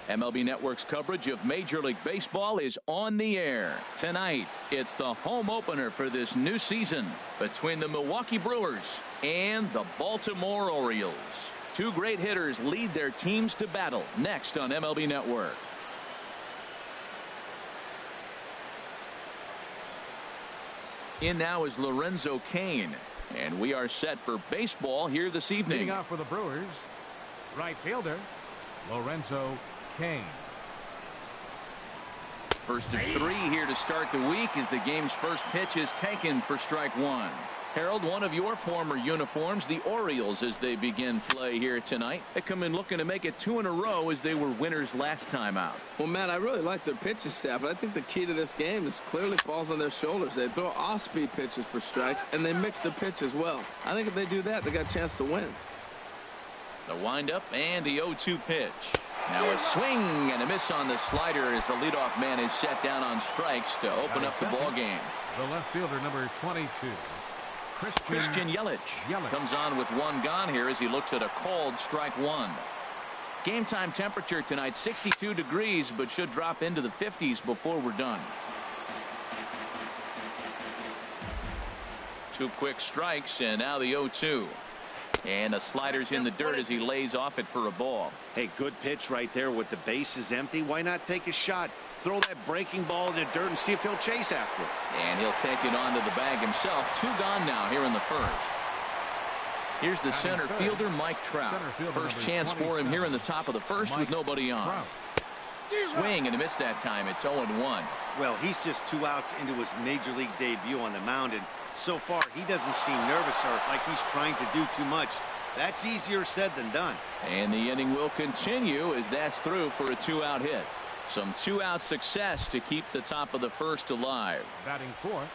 MLB Network's coverage of Major League Baseball is on the air. Tonight, it's the home opener for this new season between the Milwaukee Brewers and the Baltimore Orioles. Two great hitters lead their teams to battle next on MLB Network. In now is Lorenzo Cain, and we are set for baseball here this evening. Leading off for the Brewers, right fielder Lorenzo Cain. First of three here to start the week as the game's first pitch is taken for strike one. Harold, one of your former uniforms, the Orioles, as they begin play here tonight. They come in looking to make it 2 in a row as they were winners last time out. Well, Matt, I really like their pitching staff, but I think the key to this game is clearly falls on their shoulders. They throw off-speed pitches for strikes, and they mix the pitch as well. I think if they do that, they got a chance to win. The windup and the 0-2 pitch. Now a swing and a miss on the slider as the leadoff man is set down on strikes to open up the ball game. The left fielder, number 22. Christian Yelich comes on with one gone here as he looks at a called strike one. Game time temperature tonight 62 degrees, but should drop into the 50s before we're done. Two quick strikes and now the 0-2. And the slider's in the dirt as he lays off it for a ball. Hey, good pitch right there with the bases empty. Why not take a shot? Throw that breaking ball in the dirt and see if he'll chase after it. And he'll take it onto the bag himself. Two gone now here in the first. Here's the center fielder, Mike Trout. First chance for him here in the top of the first with nobody on. Swing and a miss that time. It's 0-1. Well, he's just 2 outs into his major league debut on the mound, and so far he doesn't seem nervous or like he's trying to do too much. That's easier said than done. And the inning will continue as that's through for a 2-out hit. Some 2-out success to keep the top of the first alive. Batting fourth.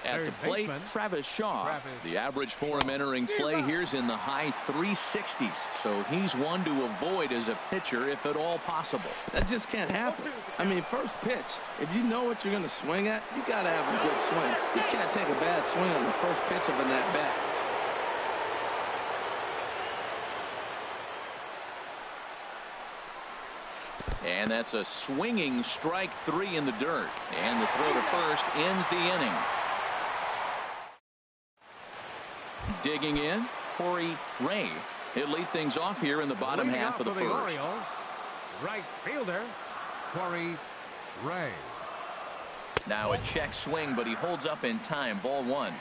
At the plate, Travis Shaw. The average for him entering play here's in the high 360s. So he's one to avoid as a pitcher if at all possible. That just can't happen. I mean, first pitch, if you know what you're going to swing at, you got to have a good swing. You can't take a bad swing on the first pitch of an at-bat. And that's a swinging strike 3 in the dirt. And the throw to first ends the inning. Digging in, Corey Ray. He'll lead things off here in the bottom half of the first. Orioles, right fielder Corey Ray. Now a check swing, but he holds up in time. Ball 1.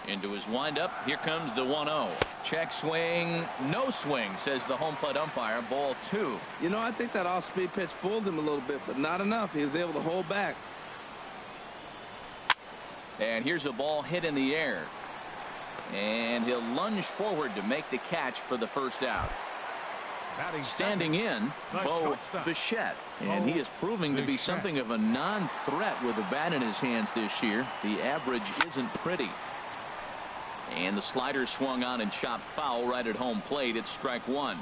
Into his windup. Here comes the 1-0. Check swing. No swing, says the home plate umpire. Ball 2. You know, I think that off-speed pitch fooled him a little bit, but not enough. He was able to hold back. And here's a ball hit in the air. And he'll lunge forward to make the catch for the first out. Standing in, Bo Bichette. And he is proving to be something of a non-threat with a bat in his hands this year. The average isn't pretty. And the slider swung on and chopped foul right at home plate. It's strike 1.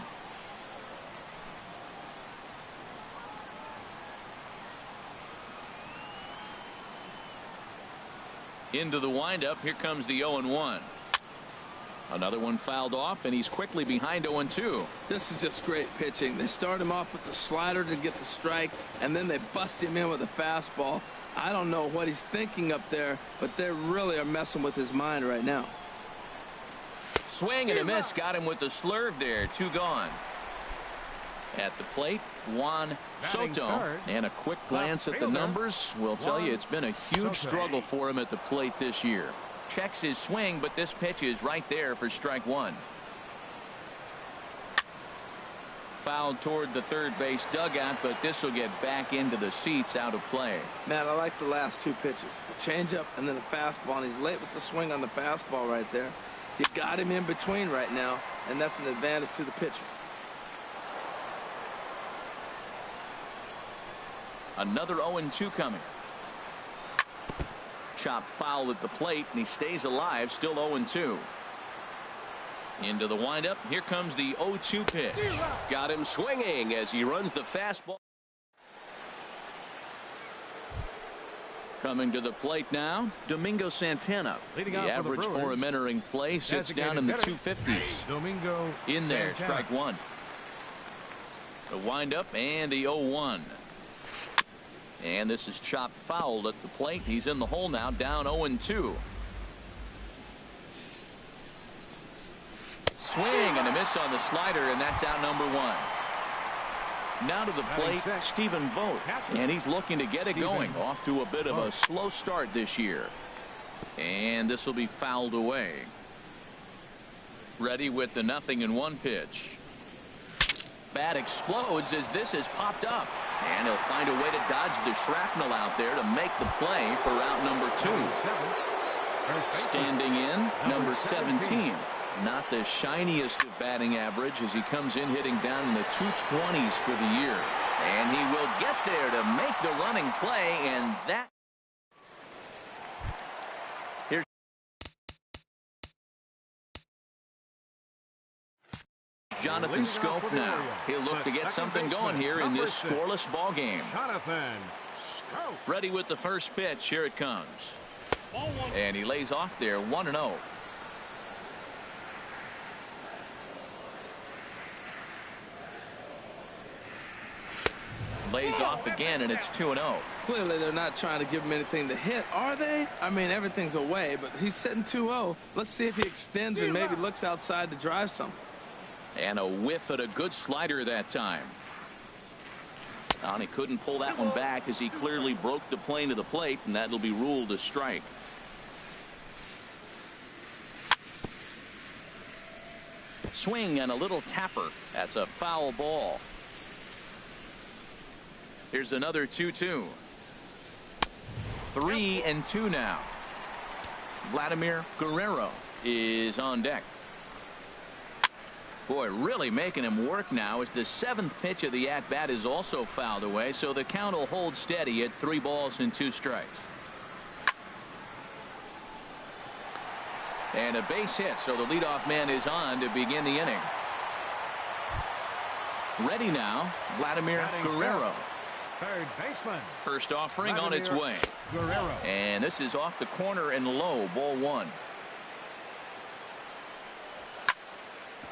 Into the windup. Here comes the 0-1. Another one fouled off, and he's quickly behind 0-2. This is just great pitching. They start him off with the slider to get the strike, and then they bust him in with a fastball. I don't know what he's thinking up there, but they really are messing with his mind right now. Swing and a miss. Got him with the slurve there. 2 gone. At the plate, Juan Soto. And a quick glance at the numbers will tell you it's been a huge struggle for him at the plate this year. Checks his swing, but this pitch is right there for strike 1. Fouled toward the third base dugout, but this will get back into the seats, out of play. Matt, I like the last 2 pitches. The changeup and then the fastball, and he's late with the swing on the fastball right there. You got him in between right now, and that's an advantage to the pitcher. Another 0-2 coming. Chopped foul at the plate, and he stays alive, still 0-2. Into the windup. Here comes the 0-2 pitch. Got him swinging as he runs the fastball. Coming to the plate now, Domingo Santana. The average for him entering play sits down in the 250s. Domingo in there, Santana. strike 1. The windup and the 0-1. And this is chopped foul at the plate. He's in the hole now, down 0-2. Swing and a miss on the slider, and that's out number 1. Now to the plate, Stephen Vogt, and he's looking to get it going. Off to a bit of a slow start this year. And this will be fouled away. Ready with the 0-1 pitch. Bat explodes as this has popped up. And he'll find a way to dodge the shrapnel out there to make the play for out number 2. Standing in, number 17. Not the shiniest of batting average as he comes in hitting down in the 220s for the year. And he will get there to make the running play, and that. Here's Jonathan Schoop now. He'll look to get something going here in this scoreless ball game. Ready with the first pitch. Here it comes. And he lays off there 1-0. Lays off again, and it's 2-0. Clearly they're not trying to give him anything to hit, are they? I mean, everything's away, but he's sitting 2-0. Let's see if he extends and maybe looks outside to drive something. And a whiff at a good slider that time. And he couldn't pull that one back as he clearly broke the plane of the plate, and that'll be ruled a strike. Swing and a little tapper. That's a foul ball. Here's another 2-2. 3-2 now. Vladimir Guerrero is on deck. Boy, really making him work now as the 7th pitch of the at-bat is also fouled away, so the count will hold steady at 3 balls and 2 strikes. And a base hit, so the leadoff man is on to begin the inning. Ready now, Vladimir Guerrero. Third baseman. First offering on its way. Guerrero. And this is off the corner and low, ball 1.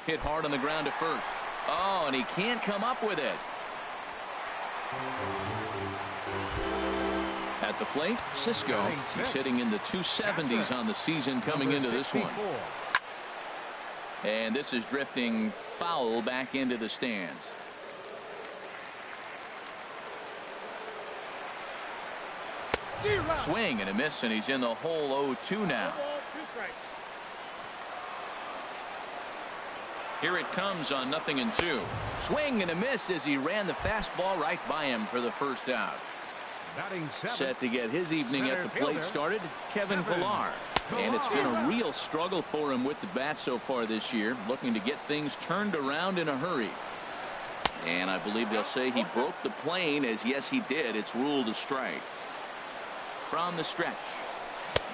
Hit hard on the ground to first. Oh, and he can't come up with it. At the plate, Cisco. He's hitting in the 270s on the season coming into this one. And this is drifting foul back into the stands. Swing and a miss, and he's in the hole 0-2 now. Here it comes on 0-2. Swing and a miss as he ran the fastball right by him for the first out. Set to get his evening at the plate started, Kevin Pillar. And it's been a real struggle for him with the bat so far this year, looking to get things turned around in a hurry. And I believe they'll say he broke the plane, as yes he did. It's ruled a strike. From the stretch.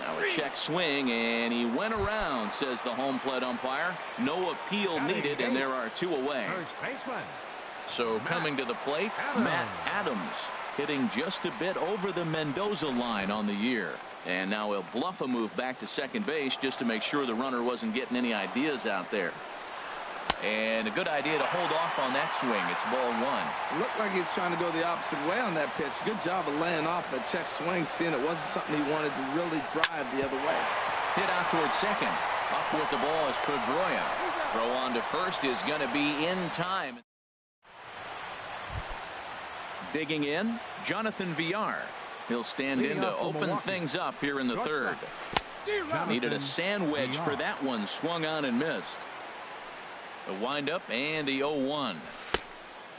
Now a check swing, and he went around, says the home plate umpire. No appeal needed, and there are 2 away. So coming to the plate, Matt Adams, hitting just a bit over the Mendoza line on the year. And now he'll bluff a move back to second base just to make sure the runner wasn't getting any ideas out there. And a good idea to hold off on that swing. It's ball 1. Looked like he's trying to go the opposite way on that pitch. Good job of laying off that check swing, seeing it wasn't something he wanted to really drive the other way. Hit out towards second. Up with the ball is Pedroia. Throw on to first is going to be in time. Digging in, Jonathan Villar. He'll stand in to open things up here in the 3rd. Needed a sand wedge for that one. Swung on and missed. The windup and the 0-1.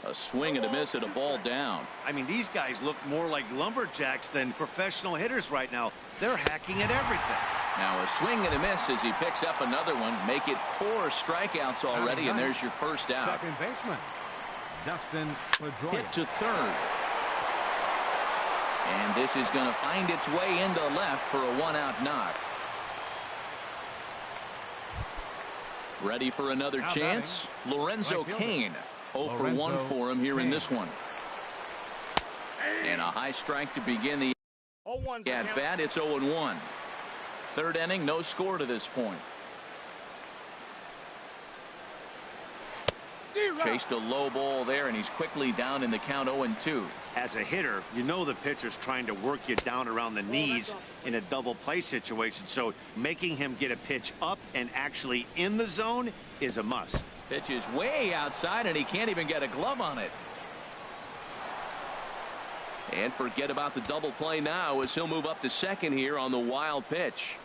A swing and a miss at a ball down. I mean, these guys look more like lumberjacks than professional hitters right now. They're hacking at everything. Now a swing and a miss as he picks up another one. Make it 4 strikeouts already, and there's your first out. Second baseman, Dustin Pedroia. Hit to 3rd. And this is going to find its way into left for a 1-out knock. Ready for another chance. Lorenzo Cain. 0 for 1 for him here in this one. And a high strike to begin the at bat. It's 0-1. 3rd inning, no score to this point. Chased a low ball there, and he's quickly down in the count 0-2. As a hitter, you know the pitcher's trying to work you down around the knees in a double play situation, so making him get a pitch up and actually in the zone is a must. Pitch is way outside, and he can't even get a glove on it. And forget about the double play now as he'll move up to second here on the wild pitch.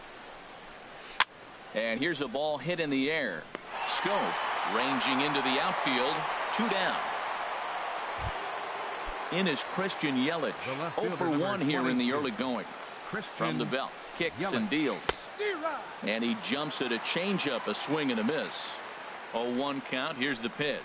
And here's a ball hit in the air. Scope ranging into the outfield. 2 down. In is Christian Yelich. 0 for 1 here in the early going. From the belt. Kicks and deals. And he jumps at a changeup, a swing and a miss. 0-1 count. Here's the pitch.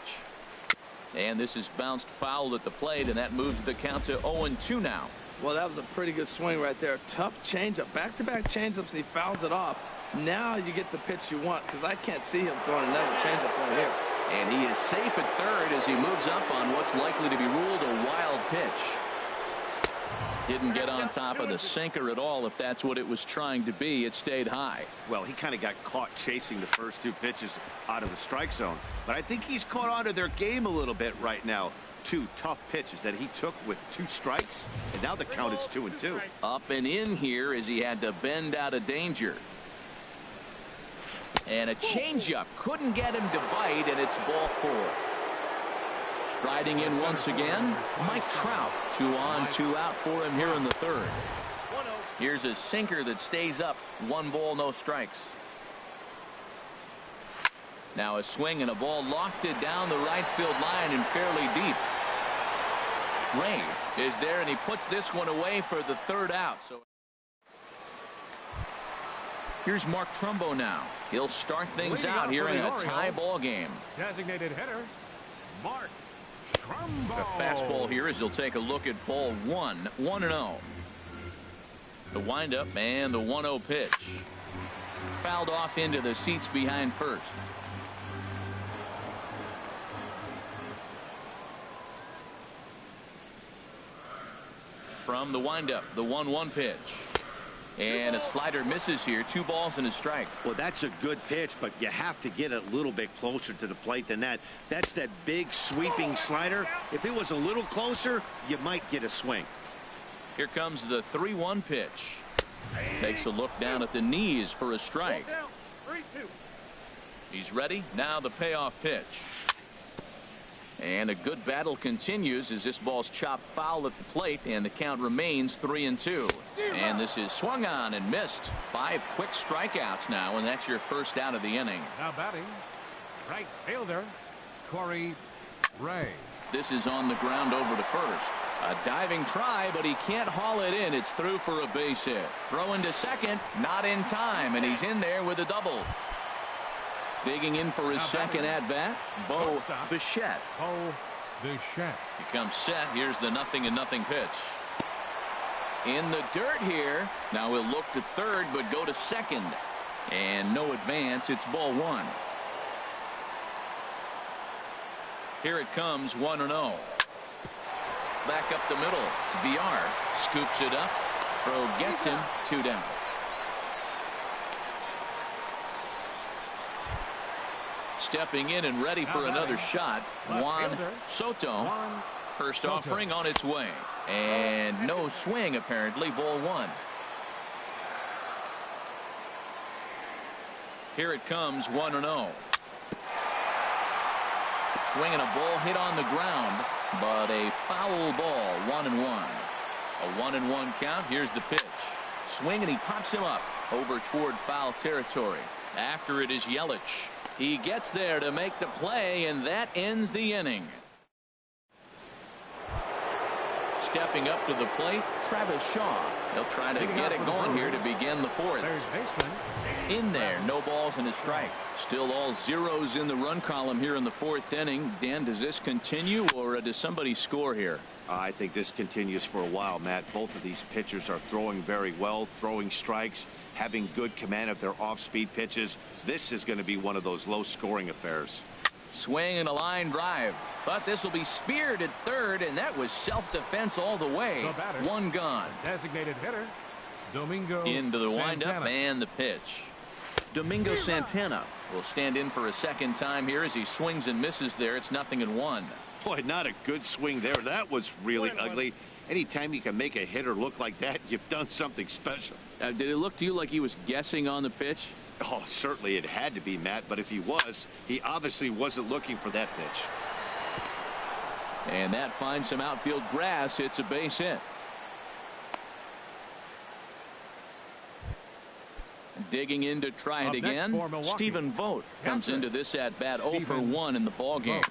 And this is bounced foul at the plate, and that moves the count to 0-2 now. Well, that was a pretty good swing right there. Tough changeup. Back-to-back changeups, and he fouls it off. Now you get the pitch you want, because I can't see him throwing another changeup right here. And he is safe at third as he moves up on what's likely to be ruled a wild pitch. Didn't get on top of the sinker at all. If that's what it was trying to be, it stayed high. Well, he kind of got caught chasing the first 2 pitches out of the strike zone. But I think he's caught on to their game a little bit right now. 2 tough pitches that he took with 2 strikes. And now the count is 2-2. Up and in here as he had to bend out of danger. And a changeup couldn't get him to bite, and it's ball 4. Striding in once again, Mike Trout. 2 on, 2 out for him here in the third. Here's a sinker that stays up. 1 ball, no strikes. Now a swing and a ball lofted down the right field line and fairly deep. Ray is there, and he puts this one away for the 3rd out. So here's Mark Trumbo now. He'll start things out here in a tie ball game. Designated hitter, Mark Trumbo. The fastball here as he'll take a look at ball 1. 1-0. The windup and the 1-0 pitch. Fouled off into the seats behind first. From the windup, the 1-1 pitch. And a slider misses here. 2 balls and a strike. Well, that's a good pitch, but you have to get a little bit closer to the plate than that. That's that big sweeping slider. If it was a little closer, you might get a swing. Here comes the 3-1 pitch. Takes a look down at the knees for a strike. He's ready. Now the payoff pitch. And a good battle continues as this ball's chopped foul at the plate, and the count remains 3-2. And this is swung on and missed. 5 quick strikeouts now, and that's your first out of the inning. Now batting, right fielder, Corey Ray. This is on the ground over to first. A diving try, but he can't haul it in. It's through for a base hit. Throw into second, not in time, and he's in there with a double. Digging in for his second at-bat, Bo Bichette. Bo Bichette. He comes set. Here's the 0-0 pitch. In the dirt here. Now he'll look to third, but go to second. And no advance. It's ball 1. Here it comes, 1-0. Back up the middle. Brewrrs scoops it up. Throw gets him. 2 down. Stepping in and ready for another shot, Juan Soto. First offering on its way. And no swing, apparently. Ball 1. Here it comes, 1-0. Swinging a ball hit on the ground, but a foul ball, 1-1. A 1-1 count. Here's the pitch. Swing, and he pops him up over toward foul territory. After it is Yelich. He gets there to make the play, and that ends the inning. Stepping up to the plate, Travis Shaw. He'll try to get it going here to begin the 4th. In there, no balls and a strike. Still all zeros in the run column here in the 4th inning. Dan, does this continue, or does somebody score here? I think this continues for a while, Matt. Both of these pitchers are throwing very well, throwing strikes, having good command of their off-speed pitches. This is going to be one of those low-scoring affairs. Swing and a line drive, but this will be speared at third, and that was self-defense all the way. 1 gone. Designated hitter, Domingo into the Santana. windup and the pitch. Domingo Santana will stand in for a second time here as he swings and misses there. It's 0-1. Boy, not a good swing there. That was really ugly. Anytime you can make a hitter look like that, you've done something special. Did it look to you like he was guessing on the pitch? Oh, certainly it had to be, Matt, but if he was, he obviously wasn't looking for that pitch. And that finds some outfield grass. It's a base hit. Digging in to try it again. Stephen Vogt comes into this at bat 0 for 1 in the ball game.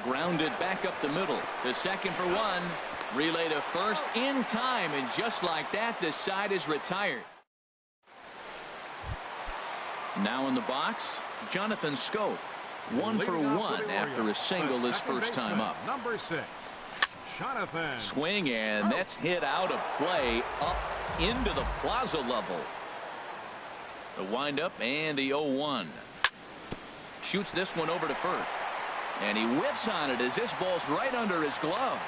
Grounded back up the middle. The second for 1. Relay to first in time, and just like that, the side is retired. Now in the box, Jonathan Schoop. 1 for 1 after a single his first time up. Number 6, Jonathan. Swing, and that's hit out of play up into the plaza level. The windup and the 0-1. Shoots this one over to first. And he whips on it as this ball's right under his glove.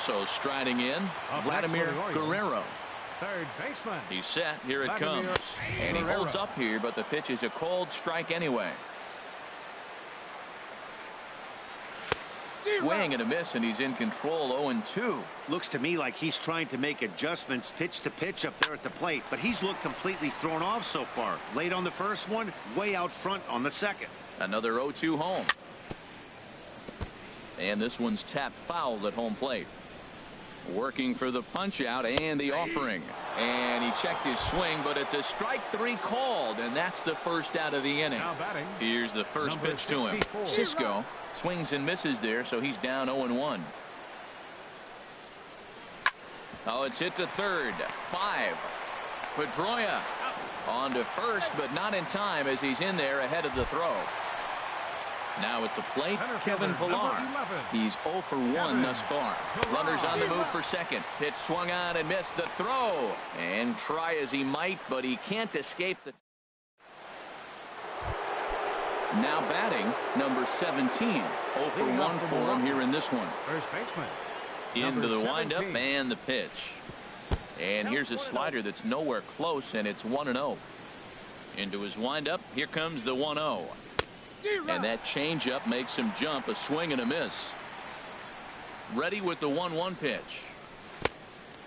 So striding in, Vladimir Guerrero. Third baseman. He's set. Here it comes. And he holds up here, but the pitch is a cold strike anyway. Swing and a miss, and he's in control. 0-2. Looks to me like he's trying to make adjustments pitch to pitch up there at the plate, but he's looked completely thrown off so far. Late on the first one, way out front on the second. Another 0-2 home. And this one's tapped foul at home plate. Working for the punch out and the offering. And he checked his swing, but it's a strike 3 called, and that's the first out of the inning. Now batting, here's the first pitch to him. Cisco swings and misses there, so he's down 0-1. Oh, it's hit to third. 5. Pedroia on to first, but not in time as he's in there ahead of the throw. Now at the plate, Kevin Pillar. He's 0 for 1 thus far. Runners on the move for second. Pitch swung on and missed. The throw. And try as he might, but he can't escape the... Now batting, number 17. 0 for 1 for him here in this one. First baseman. Into the windup and the pitch. And here's a slider that's nowhere close, and it's 1-0. Into his windup. Here comes the 1-0. And that changeup makes him jump. A swing and a miss. Ready with the 1-1 pitch.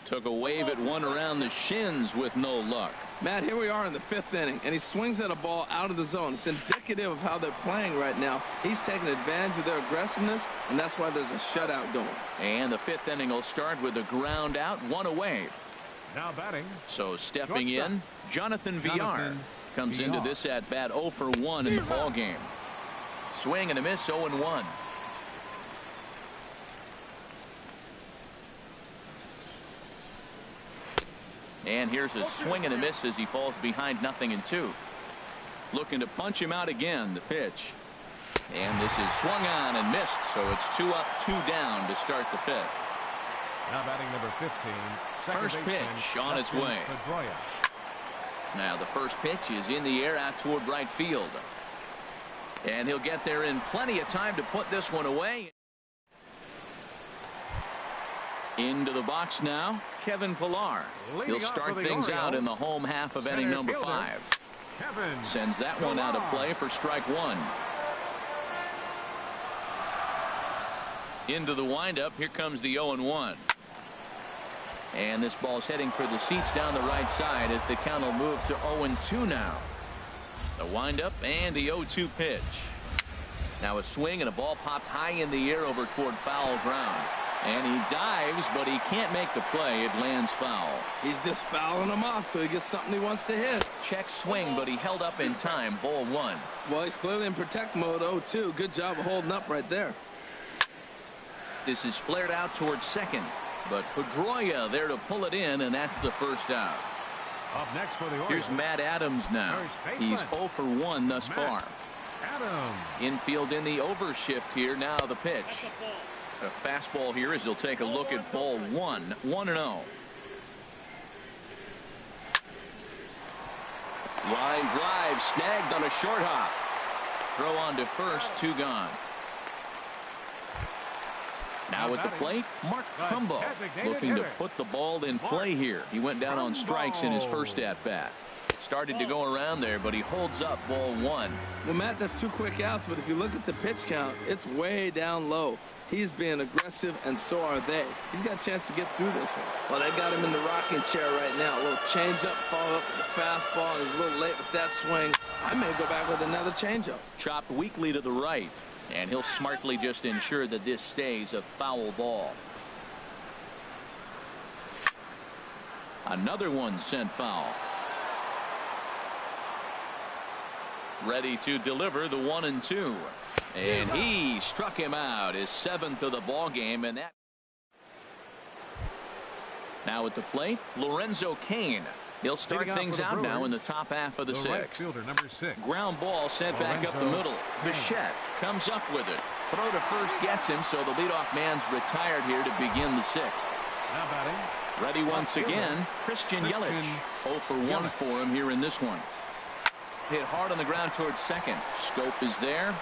Took a wave at one around the shins with no luck. Matt, here we are in the 5th inning, and he swings at a ball out of the zone. It's indicative of how they're playing right now. He's taking advantage of their aggressiveness, and that's why there's a shutout going. And the 5th inning will start with a ground out, 1 away. Now batting. So stepping in, Jonathan Villar comes into this at bat 0 for 1 in the ball game. Swing and a miss, 0-1. And here's a swing and a miss as he falls behind 0-2. Looking to punch him out again. The pitch. And this is swung on and missed, so it's 2 up, 2 down to start the 5th. Now batting number 15. First pitch on its way. Now the first pitch is in the air out toward right field. And he'll get there in plenty of time to put this one away. Into the box now, Kevin Pillar. He'll start things out in the home half of inning number 5. Sends that one out of play for strike 1. Into the windup. Here comes the 0-1. And this ball's heading for the seats down the right side as the count will move to 0-2 now. The windup and the 0-2 pitch. Now a swing and a ball popped high in the air over toward foul ground. And he dives, but he can't make the play. It lands foul. He's just fouling him off till he gets something he wants to hit. Check swing, but he held up in time. Ball 1. Well, he's clearly in protect mode. 0-2. Good job of holding up right there. This is flared out towards second. But Pedroia there to pull it in, and that's the first out. Up next for the Orioles. Here's Matt Adams now. He's 0 for 1 thus far. Adams. Infield in the overshift here. Now the pitch. A fastball here as he'll take a look at ball 1. 1-0. Line drive snagged on a short hop. Throw on to first. 2 gone. Now at the plate, Mark Trumbo looking to put the ball in play here. He went down on strikes in his first at-bat. Started to go around there, but he holds up ball one. Well, Matt, that's 2 quick outs, but if you look at the pitch count, it's way down low. He's being aggressive, and so are they. He's got a chance to get through this one. Well, they got him in the rocking chair right now. A little changeup, follow up with the fastball, and he's a little late with that swing. I may go back with another changeup. Chopped weakly to the right, and he'll smartly just ensure that this stays a foul ball. Another one sent foul. Ready to deliver the 1-2. And he struck him out, his 7th of the ball game, and that. Now at the plate, Lorenzo Cain. He'll start things out now in the top half of the 6th. Right fielder, number 6. Ground ball sent back up the middle. Bichette comes up with it. Throw to first gets him, so the leadoff man's retired here to begin the 6th. Now batting. Ready once again, Christian Yelich. 0 for 1 for him here in this one. Hit hard on the ground towards second. Scope is there.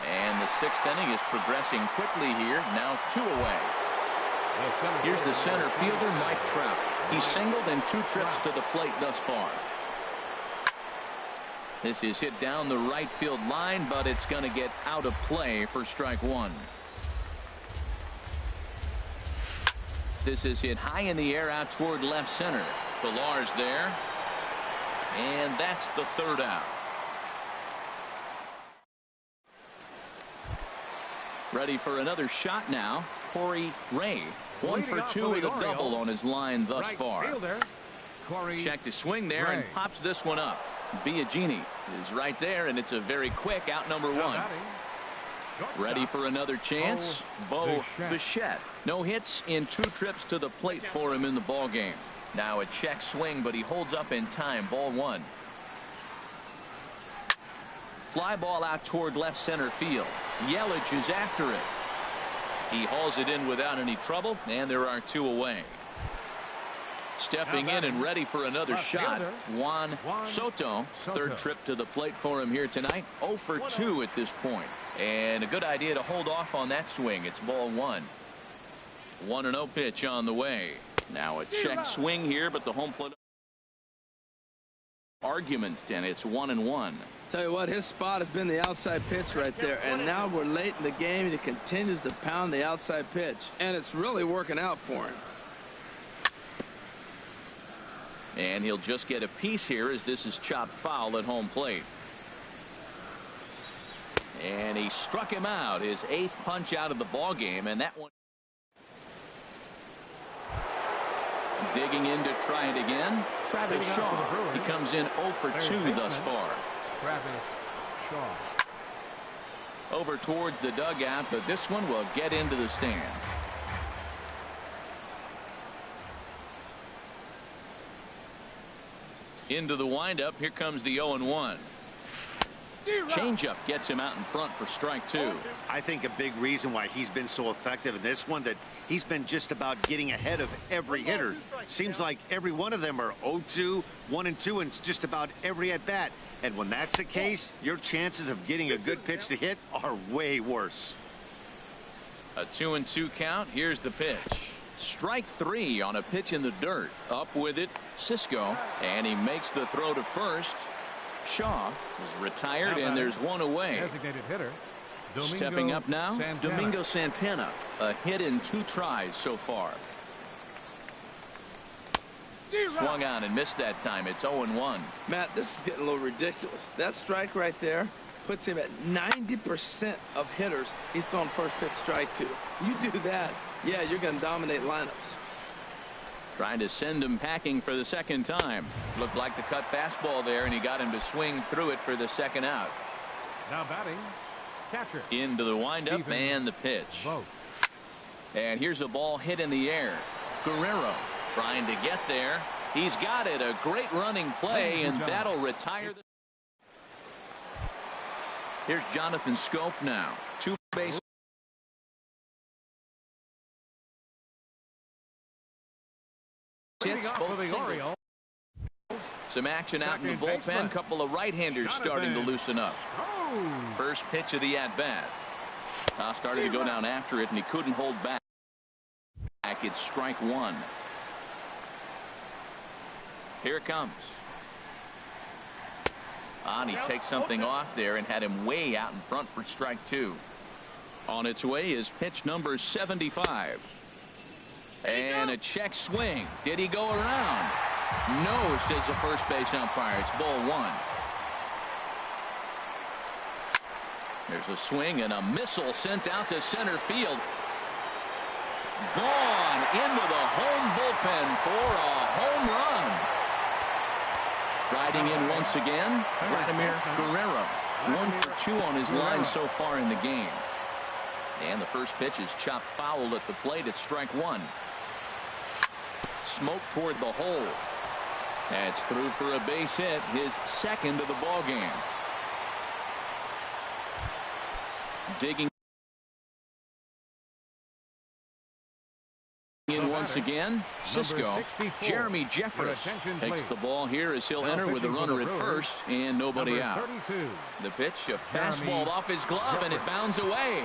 And the 6th inning is progressing quickly here. Now 2 away. Here's the center fielder, Mike Trout. He's singled in 2 trips to the plate thus far. This is hit down the right field line, but it's going to get out of play for strike 1. This is hit high in the air out toward left center. Pillar's there. And that's the 3rd out. Ready for another shot now. Corey Ray. 1 for 2 with a double on his line thus far. Check to swing there and pops this one up. Biagini is right there, and it's a very quick out number 1. Ready for another chance. Bo Bichette. No hits in 2 trips to the plate for him in the ball game. Now a check swing, but he holds up in time. Ball 1. Fly ball out toward left center field. Yelich is after it. He hauls it in without any trouble, and there are 2 away. Stepping in and ready for another shot, Juan Soto. 3rd trip to the plate for him here tonight. 0 for 2 at this point. And a good idea to hold off on that swing. It's ball 1. 1-0 pitch on the way. Now a check swing here, but the home plate argument, and it's 1-1. Tell you what, his spot has been the outside pitch right there, and now we're late in the game. He continues to pound the outside pitch, and it's really working out for him. And he'll just get a piece here as this is chopped foul at home plate. And he struck him out, his 8th punch out of the ball game, and that one. Digging in to try it again. Travis Shaw. He comes in 0 for 2 thus far. Travis Shaw. Over toward the dugout, but this one will get into the stands. Into the windup. Here comes the 0-1. Changeup gets him out in front for strike 2. I think a big reason why he's been so effective in this one, that he's been just about getting ahead of every hitter. Seems like every one of them are 0-2, 1-2, and it's just about every at bat. And when that's the case, your chances of getting a good pitch to hit are way worse. A 2-2 count. Here's the pitch. Strike 3 on a pitch in the dirt. Up with it, Cisco, and he makes the throw to first. Shaw is retired, and there's 1 away. Designated hitter. Stepping up now, Santana. Domingo Santana. A hit in 2 tries so far. Swung on and missed that time. It's 0-1. Matt, this is getting a little ridiculous. That strike right there puts him at 90% of hitters he's throwing first pitch strike to. You do that, yeah, you're going to dominate lineups. Trying to send him packing for the 2nd time. Looked like the cut fastball there, and he got him to swing through it for the 2nd out. Now batting, catcher. Into the windup Stephen and the pitch. Vogt. And here's a ball hit in the air. Guerrero trying to get there. He's got it. A great running play, and that'll retire the. Here's Jonathan Scope now. 2 base. Hits both the Orioles. Some action out in the bullpen. Couple of right-handers starting to loosen up. First pitch of the at-bat. Started to go down after it, and he couldn't hold back. It's strike one. Here it comes. And he takes something off there and had him way out in front for strike two. On its way is pitch number 75. And a check swing. Did he go around? No, says the first base umpire. It's ball one. There's a swing and a missile sent out to center field. Gone into the home bullpen for a home run. Riding in once again, Vladimir Guerrero. 1 for 2 on his line so far in the game. And the first pitch is chopped foul at the plate. It's strike one. Smoke toward the hole. That's through for a base hit, his second of the ball game. Digging in once again, Cisco. Jeremy Jeffress takes the ball here as he'll enter with a runner at first and nobody out. The pitch, a fastball off his glove, and it bounds away.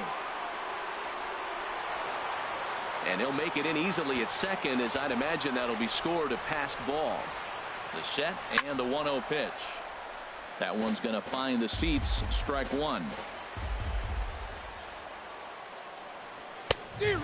And he'll make it in easily at second, as I'd imagine that'll be scored a passed ball. The set and the 1-0 pitch. That one's going to find the seats. Strike one.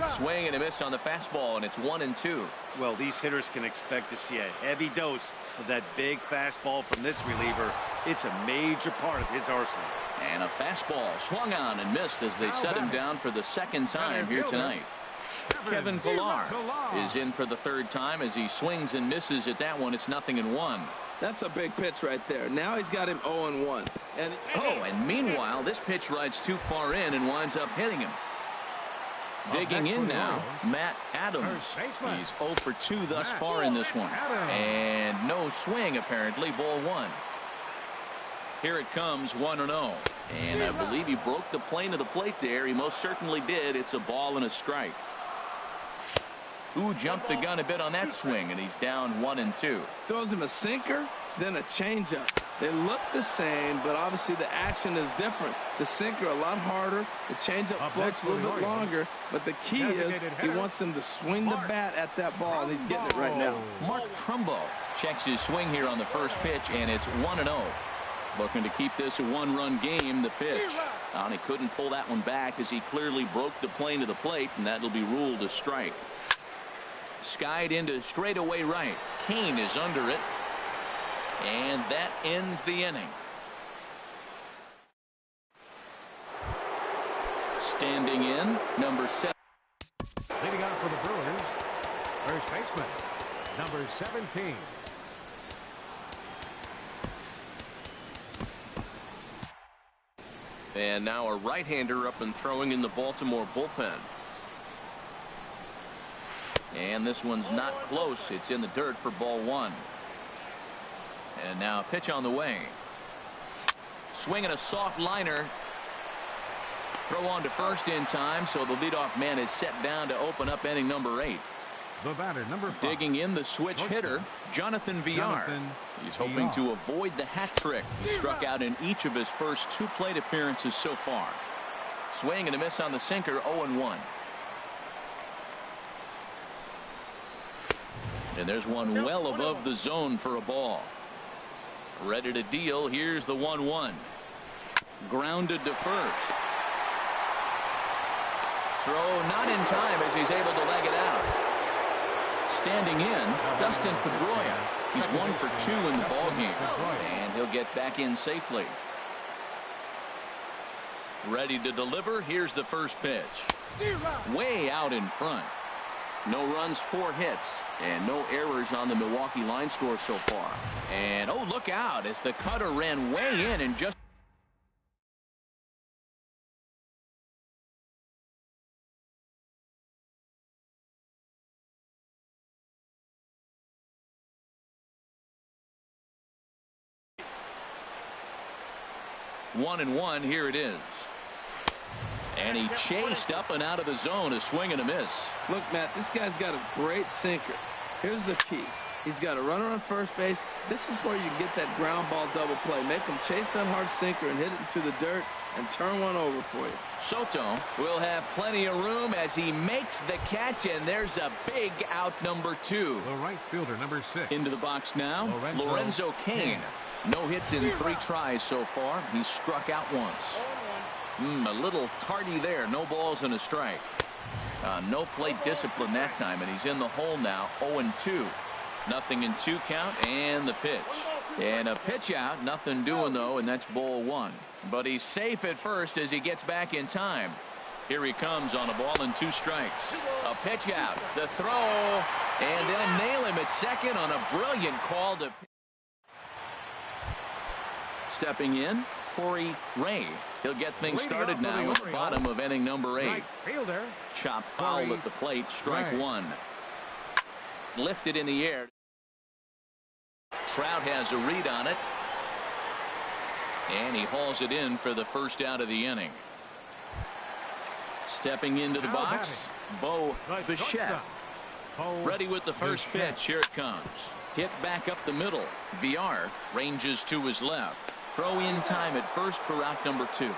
Swing and a miss on the fastball, and it's 1-2. Well, these hitters can expect to see a heavy dose of that big fastball from this reliever. It's a major part of his arsenal. And a fastball swung on and missed as they set him down for the second time here tonight. Kevin Pillar is in for the third time as he swings and misses at that one. It's 0-1. That's a big pitch right there. Now he's got him 0-1. And meanwhile, this pitch rides too far in and winds up hitting him. Digging in now, Matt Adams. He's 0 for 2 thus far in this one. And no swing, apparently. Ball one. Here it comes, 1-0. And I believe he broke the plane of the plate there. He most certainly did. It's a ball and a strike. Who jumped the gun a bit on that swing, and he's down 1-2. Throws him a sinker, then a changeup. They look the same, but obviously the action is different. The sinker a lot harder. The changeup floats a little bit longer. But the key is he wants them to swing the bat at that ball, and he's getting it right now. Mark Trumbo checks his swing here on the first pitch, and it's 1-0. Looking to keep this a one-run game. The pitch. And he couldn't pull that one back as he clearly broke the plane of the plate, and that'll be ruled a strike. Skied into straightaway right. Kane is under it. And that ends the inning. Standing in, number 7. Leading off for the Brewers, first baseman, number 17. And now a right-hander up and throwing in the Baltimore bullpen. And this one's not close. It's in the dirt for ball one. And now a pitch on the way. Swinging a soft liner. Throw on to first in time, so the leadoff man is set down to open up inning number 8. The batter, number 5. Digging in, the switch hitter, Jonathan Villar. He's hoping to avoid the hat trick. He struck out in each of his first 2 plate appearances so far. Swing and a miss on the sinker, 0-1. And there's one well above the zone for a ball. Ready to deal. Here's the 1-1. Grounded to first. Throw not in time as he's able to leg it out. Standing in, Dustin Pedroia. He's 1 for 2 in the ballgame, and he'll get back in safely. Ready to deliver. Here's the first pitch. Way out in front. No runs, 4 hits, and no errors on the Milwaukee line score so far. And oh, look out as the cutter ran way in and just one and one. Here it is. And he chased up and out of the zone, a swing and a miss. Look, Matt, this guy's got a great sinker. Here's the key. He's got a runner on first base. This is where you get that ground ball double play. Make him chase that hard sinker and hit it into the dirt. and turn one over for you. Soto will have plenty of room as he makes the catch, and there's a big out, number 2. The right fielder, number 6. Into the box now, Lorenzo Cain. No hits in 3 tries so far. He's struck out once. A little tardy there. No balls and a strike. No plate discipline that time, and he's in the hole now. 0-2. Nothing in 2 count, and the pitch. And a pitch out. Nothing doing, though, and that's ball 1. But he's safe at first as he gets back in time. Here he comes on a ball and 2 strikes. A pitch out. The throw, and they'll nail him at second on a brilliant call to. Stepping in, Corey Ray. He'll get things started now at the bottom of inning number 8. Chop foul at the plate, strike 1. Lifted in the air. Trout has a read on it. And he hauls it in for the first out of the inning. Stepping into the box, Bo Bichette. Ready with the first pitch. Here it comes. Hit back up the middle. VR ranges to his left. Throw in time at first for out number 2.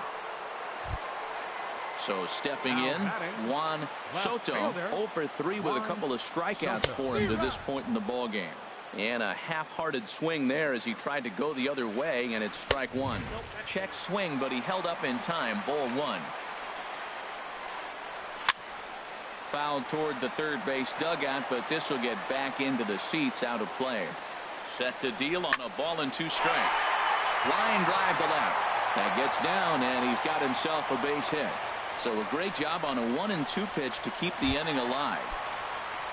So stepping in, Juan Soto, 0 for 3 with a couple of strikeouts for him to this point in the ball game. And a half-hearted swing there as he tried to go the other way, and it's strike 1. Check swing, but he held up in time. Ball 1. Fouled toward the third base dugout, but this will get back into the seats, out of play. Set to deal on a ball and 2 strikes. Line drive to left. That gets down, and he's got himself a base hit. So a great job on a 1-2 pitch to keep the inning alive.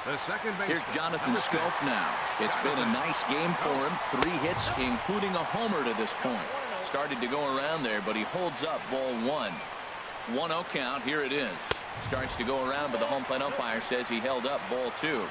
The second base. Here's Jonathan Scope now. It's been a nice game for him. 3 hits, including a homer to this point. Started to go around there, but he holds up. Ball 1. 1-0 count. Here it is. Starts to go around, but the home plate umpire says he held up. Ball 2.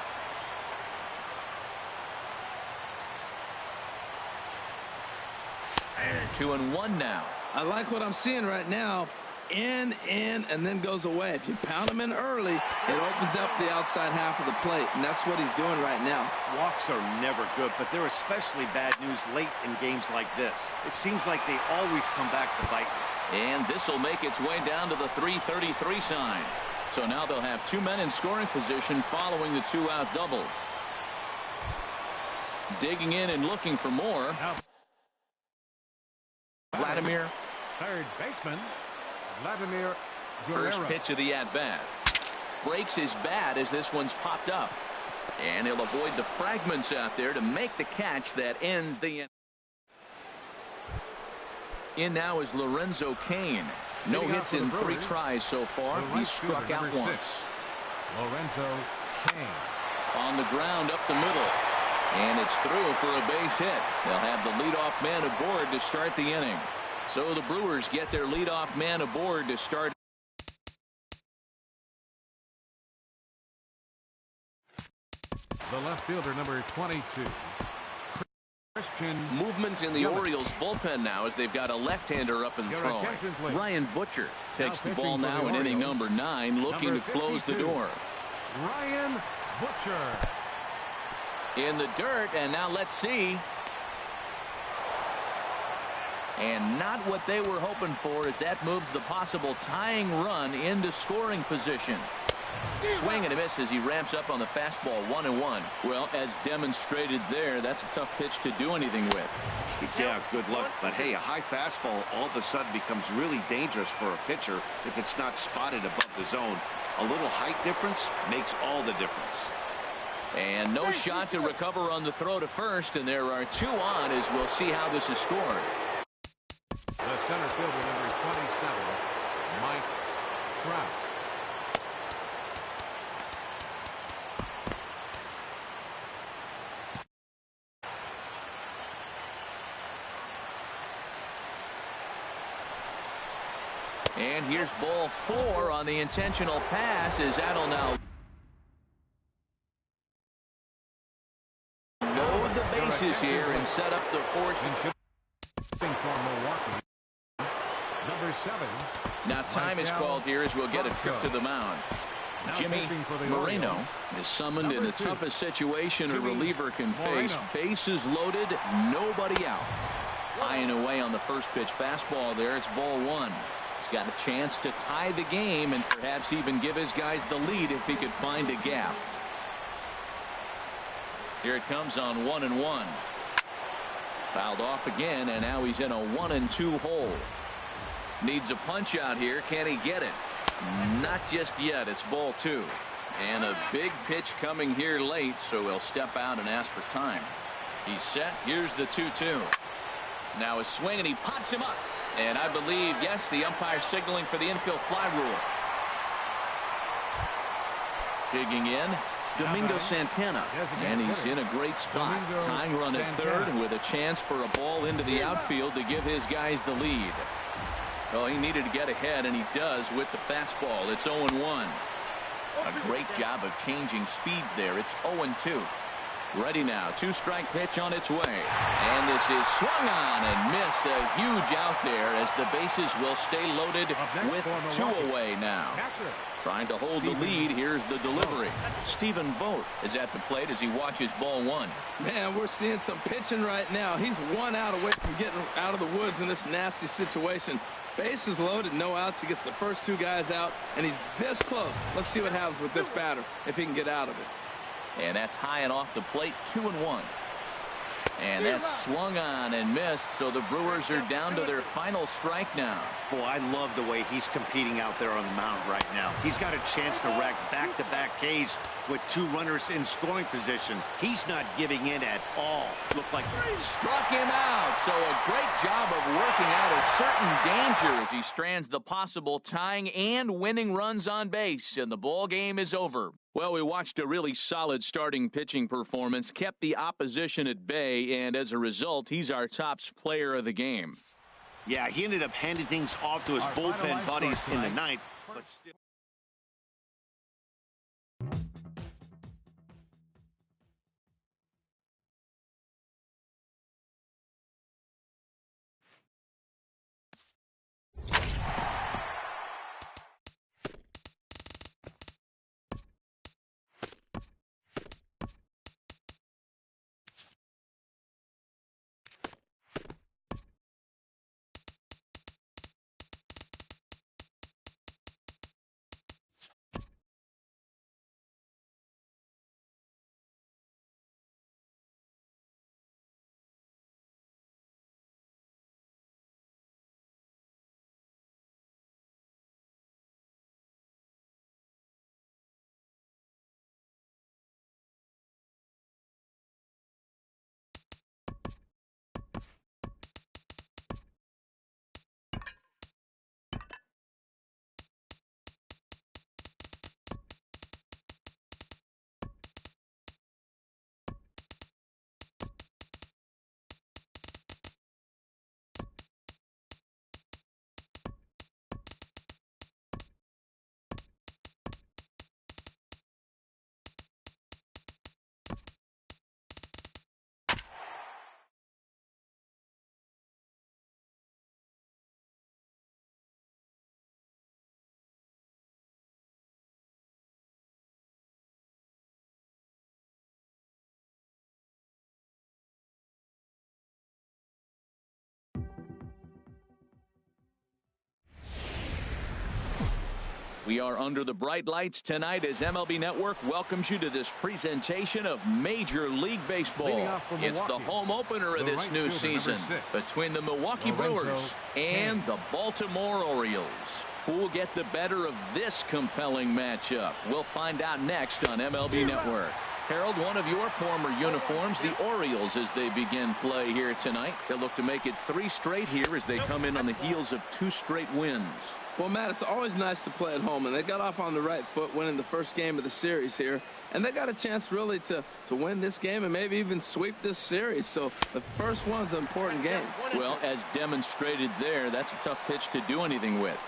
2-1 now. I like what I'm seeing right now. In, and then goes away. If you pound him in early, it opens up the outside half of the plate, and that's what he's doing right now. Walks are never good, but they're especially bad news late in games like this. It seems like they always come back to bite. And this will make its way down to the 333 sign. So now they'll have 2 men in scoring position following the 2-out double. Digging in and looking for more. Vladimir. Third baseman. Vladimir Brewrrs. First pitch of the at-bat. Breaks his bat as this one's popped up. And he'll avoid the fragments out there to make the catch that ends the inning. In now is Lorenzo Cain. No hits in 3 tries so far. He's struck out once. Lorenzo Cain. On the ground up the middle. And it's through for a base hit. They'll have the leadoff man aboard to start the inning. So the Brewers get their leadoff man aboard to start. The left fielder, number 22. Movement in the Orioles bullpen now as they've got a left-hander up and throwing. Ryan Butcher takes the ball now in inning number 9, looking to close the door. Ryan Butcher. In the dirt, and now let's see. And not what they were hoping for as that moves the possible tying run into scoring position. Swing and a miss as he ramps up on the fastball. 1-1. Well, as demonstrated there, that's a tough pitch to do anything with. Yeah, good luck. But hey, a high fastball all of a sudden becomes really dangerous for a pitcher if it's not spotted above the zone. A little height difference makes all the difference. And no shot to recover on the throw to first, and there are 2 on as we'll see how this is scored. The center fielder, number 27, Mike Trout. And here's ball 4 on the intentional pass as that'll now load the bases here and set up the fourth. Number 7. Now time is called here as we'll get a trip to the mound. Jimmy Moreno is summoned in the toughest situation a reliever can face. Bases loaded, nobody out. High and away on the first pitch fastball there. It's ball 1. He's got a chance to tie the game and perhaps even give his guys the lead if he could find a gap. Here it comes on 1-1. Fouled off again, and now he's in a 1-2 hole. Needs a punch out here. Can he get it? Not just yet. It's ball 2. And a big pitch coming here late, so he'll step out and ask for time. He's set. Here's the 2-2. Now a swing, and he pops him up. And I believe, yes, the umpire signaling for the infield fly rule. Digging in, Domingo Santana. And he's in a great spot. Tying run at third with a chance for a ball into the outfield to give his guys the lead. Well, he needed to get ahead, and he does with the fastball. It's 0-1. A great job of changing speeds there. It's 0-2. Ready now. 2-strike pitch on its way. And this is swung on and missed. A huge out there as the bases will stay loaded with 2 away now. Trying to hold the lead. Here's the delivery. Stephen Vogt is at the plate as he watches ball 1. Man, we're seeing some pitching right now. He's 1 out away from getting out of the woods in this nasty situation. Bases loaded, no outs. He gets the first 2 guys out, and he's this close. Let's see what happens with this batter if he can get out of it. And that's high and off the plate. 2-1. And that's swung on and missed, so the Brewers are down to their final strike now. Boy, I love the way he's competing out there on the mound right now. He's got a chance to rack back-to-back Ks with 2 runners in scoring position. He's not giving in at all. Looked like struck him out. So a great job of working out a certain danger as he strands the possible tying and winning runs on base, and the ball game is over. Well, we watched a really solid starting pitching performance, kept the opposition at bay, and as a result, he's our top player of the game. Yeah, he ended up handing things off to his bullpen buddies in the 9th, but still. We are under the bright lights tonight as MLB Network welcomes you to this presentation of Major League Baseball. It's the home opener of this new season between the Milwaukee Brewers and the Baltimore Orioles. Who will get the better of this compelling matchup? We'll find out next on MLB Network. Harold, one of your former uniforms, the Orioles, as they begin play here tonight. They'll look to make it 3 straight here as they come in on the heels of 2 straight wins. Well, Matt, it's always nice to play at home, and they got off on the right foot winning the first game of the series here, and they got a chance really to win this game and maybe even sweep this series. So the first one's an important game. Well, as demonstrated there, that's a tough pitch to do anything with.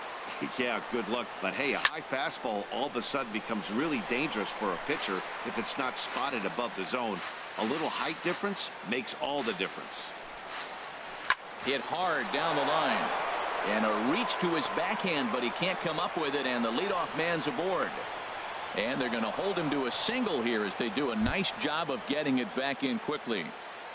Yeah, good luck. But hey, a high fastball all of a sudden becomes really dangerous for a pitcher if it's not spotted above the zone. A little height difference makes all the difference. Hit hard down the line. And a reach to his backhand, but he can't come up with it, and the leadoff man's aboard. And they're going to hold him to a single here as they do a nice job of getting it back in quickly.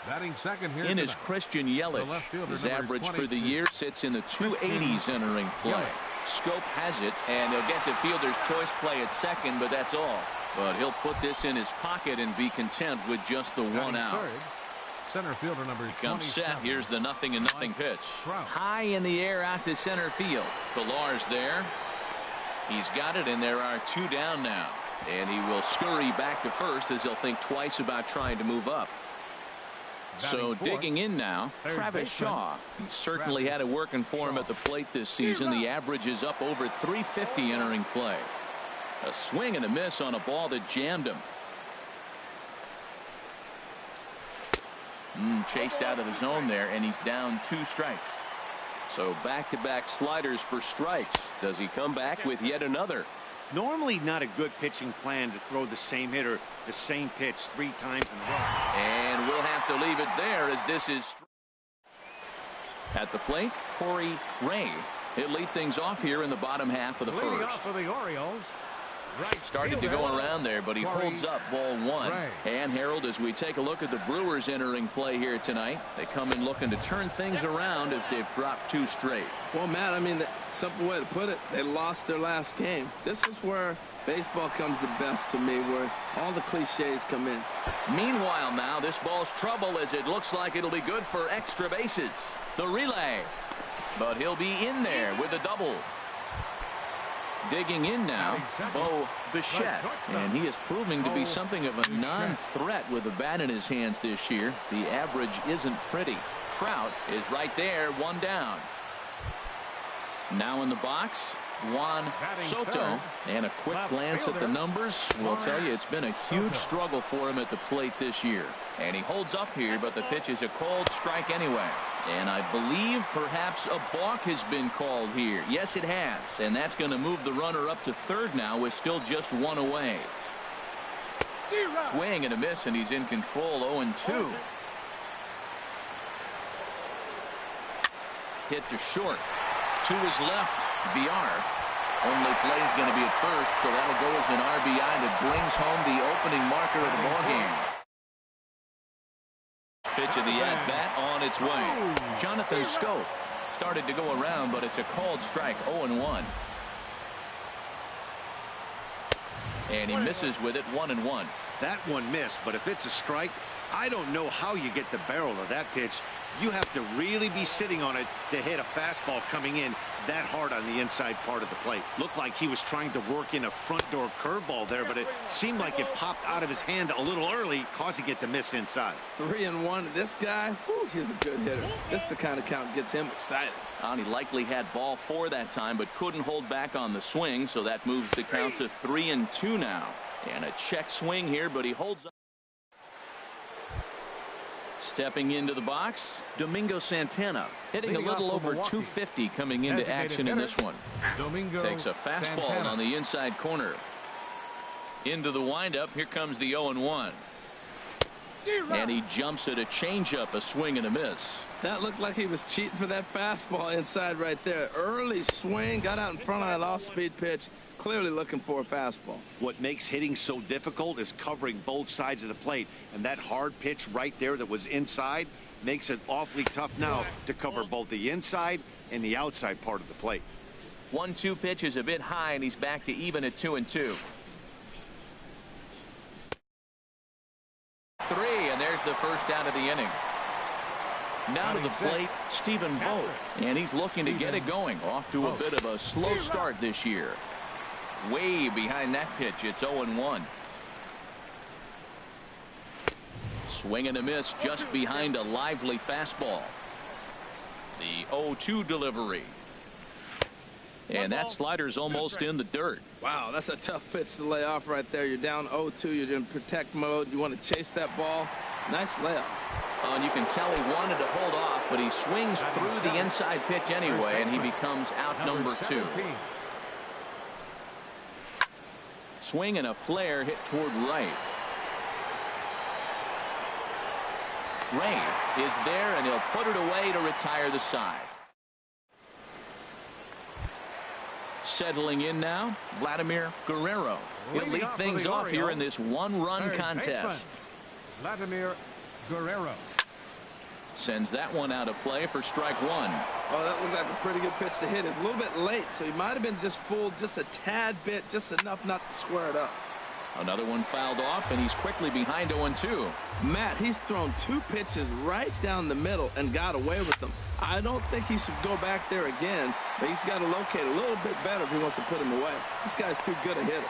Batting second here in is Christian Yelich. His average for the year sits in the 280s entering play. Schoop has it, and they'll get the fielder's choice play at second, but that's all. But he'll put this in his pocket and be content with just the one out. Third, center fielder number 27. Comes set. Here's the 0-0 pitch. High in the air out to center field. Brewrrs there. He's got it, and there are 2 down now. And he will scurry back to first as he'll think twice about trying to move up. So digging in now, Travis Shaw. He certainly had it working for him at the plate this season. The average is up over 350 entering play. A swing and a miss on a ball that jammed him. Chased out of the zone there, and he's down 2 strikes. So back-to-back sliders for strikes. Does he come back with yet another? Normally not a good pitching plan to throw the same hitter the same pitch 3 times in a row. And we'll have to leave it there as this is at the plate. Corey Ray. He'll lead things off here in the bottom half of the Leading first. off for the Orioles. Started to go around there, but he holds up ball 1. And Harold, as we take a look at the Brewers entering play here tonight, they come in looking to turn things around as they've dropped 2 straight. Well, Matt, I mean, the simple way to put it, they lost their last game. This is where baseball comes the best to me, where all the cliches come in. Meanwhile, now this ball's trouble as it looks like it'll be good for extra bases. The relay, but he'll be in there with a double. Digging in now, Bichette, and he is proving to be something of a non-threat with a bat in his hands this year. The average isn't pretty. Trout is right there, 1 down. Now in the box, Juan Soto, and a quick glance at the numbers will tell you it's been a huge struggle for him at the plate this year. And he holds up here, but the pitch is a called strike anyway. And I believe perhaps a balk has been called here. Yes, it has. And that's going to move the runner up to third now with still just 1 away. Swing and a miss, and he's in control. 0-2. Hit to short. To his left, Brewrrs. Only play is going to be at first, so that'll go as an RBI that brings home the opening marker of the ballgame. Pitch of the at-bat on its way. Jonathan Schoop started to go around, but it's a called strike. 0-1. And he misses with it. 1-1. That one missed, but if it's a strike, I don't know how you get the barrel of that pitch. You have to really be sitting on it to hit a fastball coming in that hard on the inside part of the plate. Looked like he was trying to work in a front door curveball there, but it seemed like it popped out of his hand a little early, causing it to miss inside. 3-1. This guy, whew, he's a good hitter. This is the kind of count that gets him excited. He likely had ball 4 that time, but couldn't hold back on the swing, so that moves the count to 3-2 now. And a check swing here, but he holds up. Stepping into the box, Domingo Santana, hitting a little over 250 coming into action in this one. Takes a fastball on the inside corner. Into the windup, here comes the 0-1. And he jumps at a changeup, a swing and a miss. That looked like he was cheating for that fastball inside right there. Early swing, got out in front of that off-speed pitch. Clearly looking for a fastball. What makes hitting so difficult is covering both sides of the plate, and that hard pitch right there that was inside makes it awfully tough now to cover both the inside and the outside part of the plate. 1-2 pitch is a bit high, and he's back to even at 2-2. 3, and there's the first out of the inning. Now to the plate, Stephen Vogt, and he's looking to get it going. Off to a bit of a slow start this year. Way behind that pitch, it's 0-1. Swing and a miss just behind a lively fastball. The 0-2 delivery. And that slider's almost in the dirt. Wow, that's a tough pitch to lay off right there. You're down 0-2. You're in protect mode. You want to chase that ball. Nice layoff. And you can tell he wanted to hold off, but he swings through the inside pitch anyway, and he becomes out number 2. Swing and a flare hit toward right. Ray is there, and he'll put it away to retire the side. Settling in now, Vladimir Guerrero. He'll lead things off here in this 1-run contest. Vladimir Guerrero. Sends that one out of play for strike one. Oh, that looked like a pretty good pitch to hit. It's a little bit late, so he might have been just fooled just a tad bit, just enough not to square it up. Another one fouled off, and he's quickly behind 0-2. Matt, he's thrown 2 pitches right down the middle and got away with them. I don't think he should go back there again, but he's got to locate a little bit better if he wants to put him away. This guy's too good a hitter.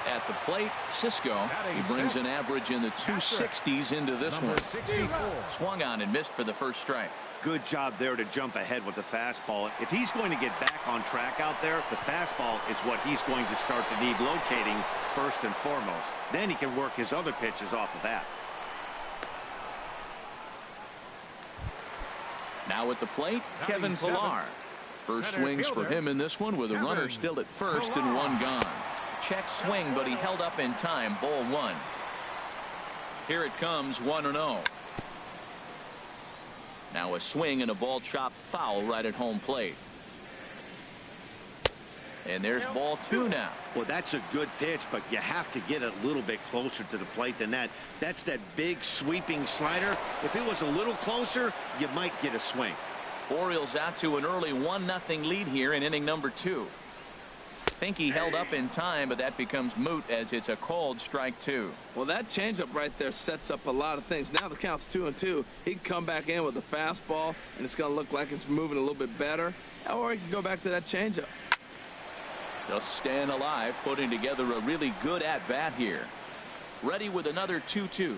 At the plate, Cisco. He brings an average in the 260s into this one. Swung on and missed for the first strike. Good job there to jump ahead with the fastball. If he's going to get back on track out there, the fastball is what he's going to start to need locating first and foremost. Then he can work his other pitches off of that. Now at the plate, Kevin Pillar. First swings for him in this one with a runner still at first and one gone. Check swing, but he held up in time. Ball one. Here it comes, 1-0. Now a swing and a ball chopped foul right at home plate. And there's ball two now. Well, that's a good pitch, but you have to get a little bit closer to the plate than that. That's that big sweeping slider. If it was a little closer, you might get a swing. Orioles out to an early 1-0 lead here in inning number 2. Think he held up in time, but that becomes moot as it's a called strike 2. Well, that changeup right there sets up a lot of things. Now the count's 2-2. He can come back in with a fastball, and it's going to look like it's moving a little bit better. Or he can go back to that changeup. Just staying alive, putting together a really good at-bat here. Ready with another 2-2.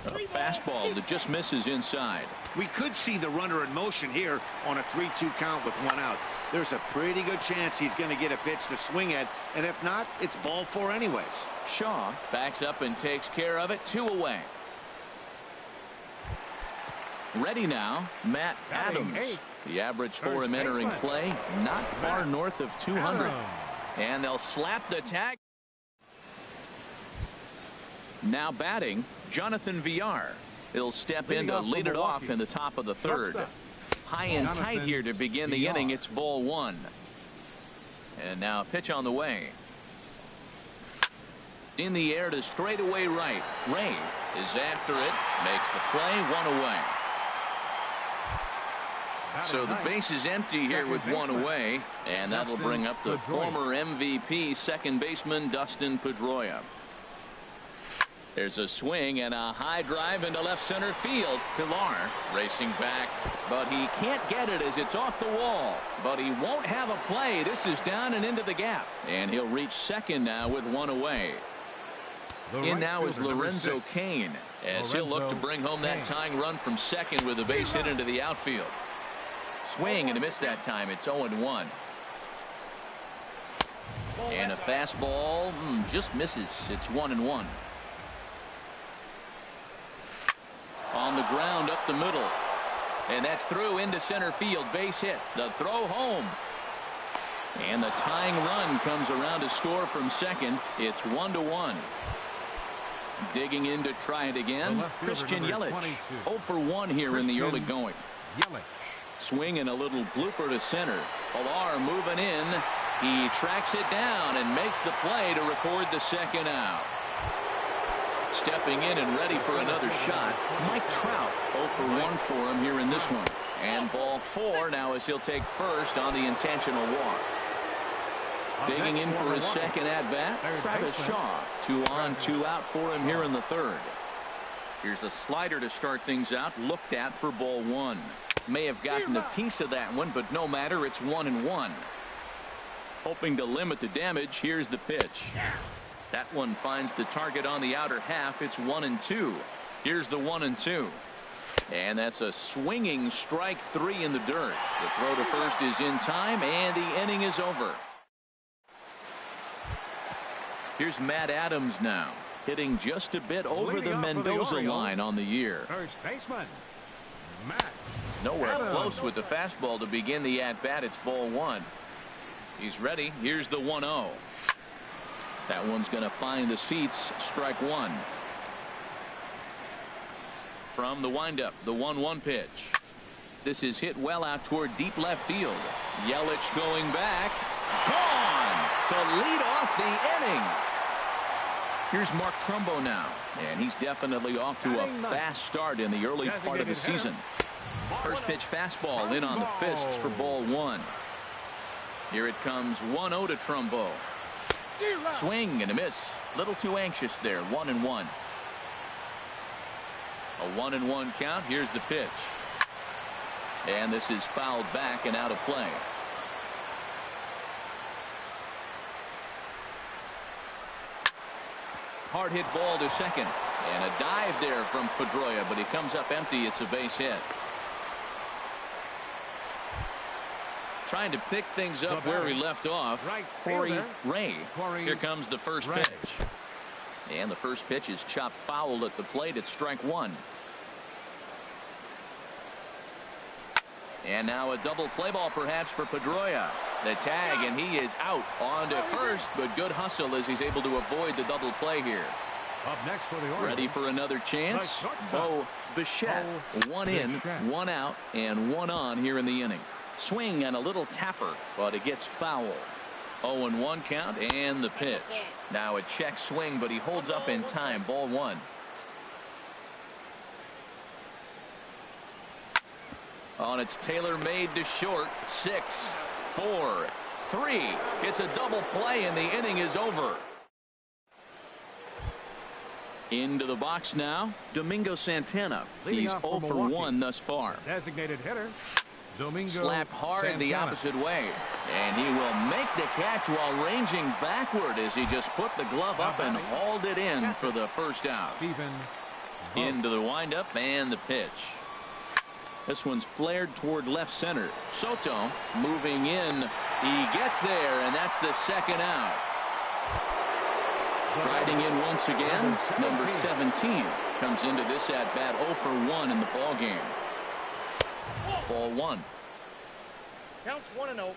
A fastball that just misses inside. We could see the runner in motion here on a 3-2 count with one out. There's a pretty good chance he's going to get a pitch to swing at, and if not, it's ball 4 anyways. Shaw backs up and takes care of it. 2 away. Ready now, Matt Adams. The average for him entering play, not far north of 200. And they'll slap the tag. Now batting, Jonathan Villar. He'll step in to lead it off in the top of the third. High and tight here to begin the inning. It's ball 1. And now a pitch on the way. In the air to straightaway right. Ray is after it. Makes the play. 1 away. So the base is empty here with 1 away. And that'll bring up the former MVP second baseman Dustin Pedroia. There's a swing and a high drive into left center field. Pillar racing back, but he can't get it as it's off the wall. But he won't have a play. This is down and into the gap. And he'll reach second now with 1 away. In now is Lorenzo Cain as he'll look to bring home that tying run from second with a base hit into the outfield. Swing and a miss that time. It's 0-1. And a fastball just misses. It's 1-1. On the ground up the middle. And that's through into center field. Base hit. The throw home. And the tying run comes around to score from second. It's 1-1. Digging in to try it again. Christian Yelich. 0 for 1 here in the early going. Swing and a little blooper to center. Pillar moving in. He tracks it down and makes the play to record the second out. Stepping in and ready for another shot, Mike Trout. 0 for 1 for him here in this one. And ball 4 now as he'll take first on the intentional walk. Digging in for his second at-bat, Travis Shaw. 2 on, 2 out for him here in the third. Here's a slider to start things out, looked at for ball 1. May have gotten a piece of that one, but no matter, it's 1-1. Hoping to limit the damage, here's the pitch. That one finds the target on the outer half. It's 1-2. Here's the 1-2. And that's a swinging strike 3 in the dirt. The throw to first is in time, and the inning is over. Here's Matt Adams now, hitting just a bit over the Mendoza line on the year. First baseman, Matt. Nowhere close with the fastball to begin the at-bat. It's ball 1. He's ready. Here's the 1-0. That one's going to find the seats. Strike 1. From the windup, the 1-1 pitch. This is hit well out toward deep left field. Yelich going back. Gone to lead off the inning. Here's Mark Trumbo now, and he's definitely off to a fast start in the early part of the season. First pitch fastball in on the fists for ball one. Here it comes, 1-0 to Trumbo. Swing and a miss. Little too anxious there. 1-1. A 1-1 count. Here's the pitch. And this is fouled back and out of play. Hard hit ball to second. And a dive there from Pedroia, but he comes up empty. It's a base hit. Trying to pick things up where he left off. Corey Ray. Here comes the first pitch. And the first pitch is chopped foul at the plate. It's strike one. And now a double play ball perhaps for Pedroia. The tag, and he is out on to first, but good hustle as he's able to avoid the double play here. Up next for the Orioles. Ready for another chance. Bo Bichette. One in, one out, and one on here in the inning. Swing and a little tapper, but it gets foul. 0-1 count and the pitch. Now a check swing, but he holds up in time. Ball one. On its tailor-made to short. 6, 4, 3. It's a double play and the inning is over. Into the box now, Domingo Santana. He's 0 for 1 thus far. Designated hitter. Domingo Slapped hard Santana. the opposite way, and he will make the catch while ranging backward as he just put the glove up and hauled it in for the first out. Into the windup and the pitch. This one's flared toward left center. Soto moving in. He gets there, and that's the second out. Riding in once again, number 17 comes into this at bat 0 for 1 in the ball game. Ball one. Counts 1-0.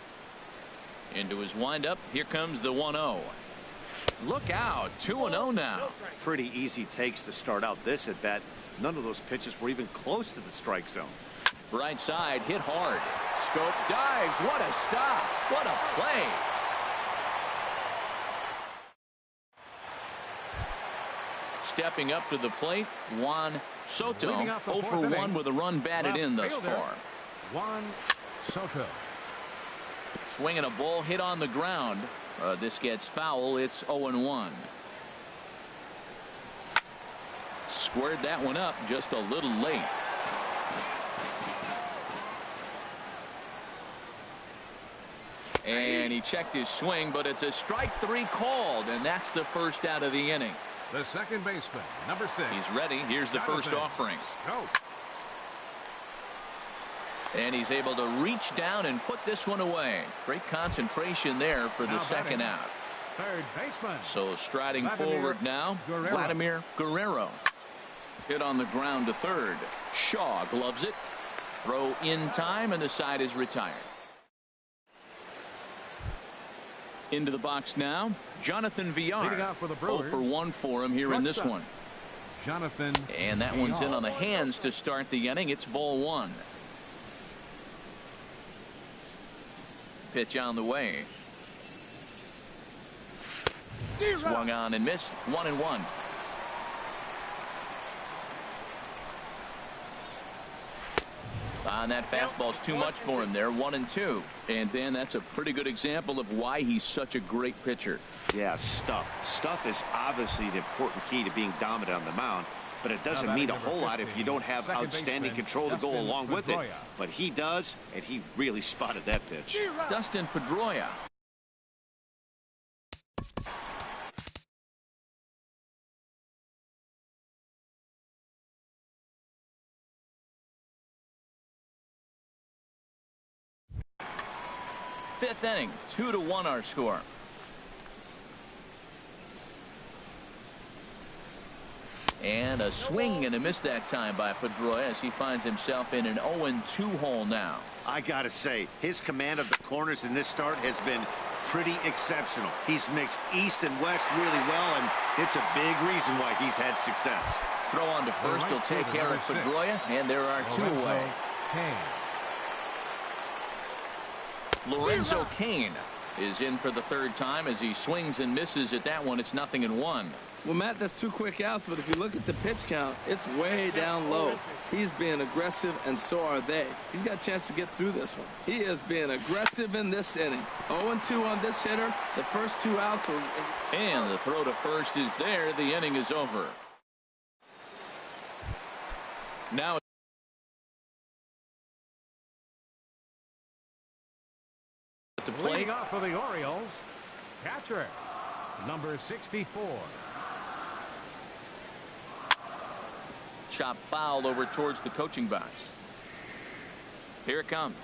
Into his windup. Here comes the 1-0. Look out. 2-0 now. Pretty easy takes to start out this at bat. None of those pitches were even close to the strike zone. Right side hit hard. Scope dives. What a stop. What a play. Stepping up to the plate, Juan Soto. 0 for 1 with a run batted in thus far. Juan Soto. Swinging a ball hit on the ground. This gets foul. It's 0-1. Squared that one up just a little late. And he checked his swing, but it's a strike 3 called, and that's the first out of the inning. The second baseman, number 6. He's ready. Here's the first offering. Go. And he's able to reach down and put this one away. Great concentration there for the second out. Third baseman. So striding forward now, Vladimir Guerrero. Hit on the ground to third. Shaw gloves it. Throw in time, and the side is retired. Into the box now, Jonathan Villar. 0 for 1 for him here in this one. Jonathan. And that one's in on the hands to start the inning. It's ball one. Pitch on the way. Swung on and missed. 1-1. On that fastball's too much for him there. 1-2. And Dan, that's a pretty good example of why he's such a great pitcher. Yeah, stuff is obviously the important key to being dominant on the mound, but it doesn't mean a whole lot if you don't have outstanding control to go along with it. But he does, and he really spotted that pitch. Dustin Pedroia. Fifth inning, 2-1 our score. And a swing and a miss that time by Pedroia as he finds himself in an 0-2 hole now. I gotta say, his command of the corners in this start has been pretty exceptional. He's mixed east and west really well, and it's a big reason why he's had success. Throw on to first will take care of Pedroia, and there are 2 away. Lorenzo Cain is in for the third time as he swings and misses at that one. It's 0-1. Well, Matt, that's 2 quick outs, but if you look at the pitch count, it's way down low. He's being aggressive, and so are they. He's got a chance to get through this one. He is being aggressive in this inning. 0-2 on this hitter. The first 2 outs were... And the throw to first is there. The inning is over. Now at the plate. Leading off for the Orioles, catcher, number 64. Chop foul over towards the coaching box. Here it comes.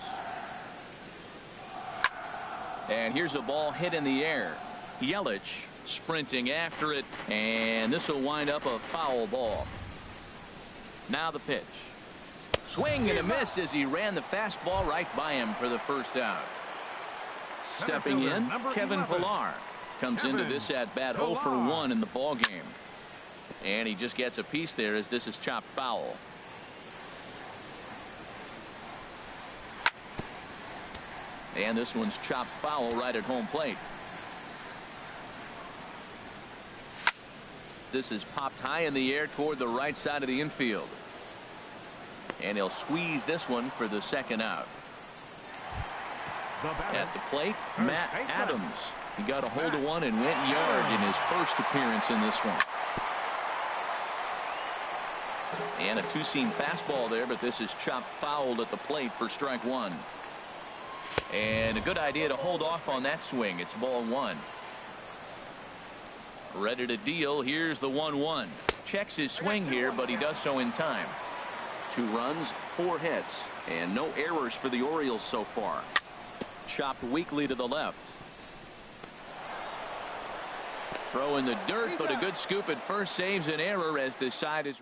And here's a ball hit in the air. Yelich sprinting after it, and this will wind up a foul ball. Now the pitch. Swing and a miss as he ran the fastball right by him for the first out. Stepping in, Kevin Pillar comes into this at bat 0 for 1 in the ball game. And he just gets a piece there as this is chopped foul. And this one's chopped foul right at home plate. This is popped high in the air toward the right side of the infield. And he'll squeeze this one for the second out. At the plate, Matt Adams. He got a hold of one and went yard in his first appearance in this one. And a 2-seam fastball there, but this is chopped fouled at the plate for strike 1. And a good idea to hold off on that swing. It's ball 1. Ready to deal. Here's the 1-1. Checks his swing here, but he does so in time. 2 runs, 4 hits, and no errors for the Orioles so far. Chopped weakly to the left. Throw in the dirt, but a good scoop at first saves an error as the side is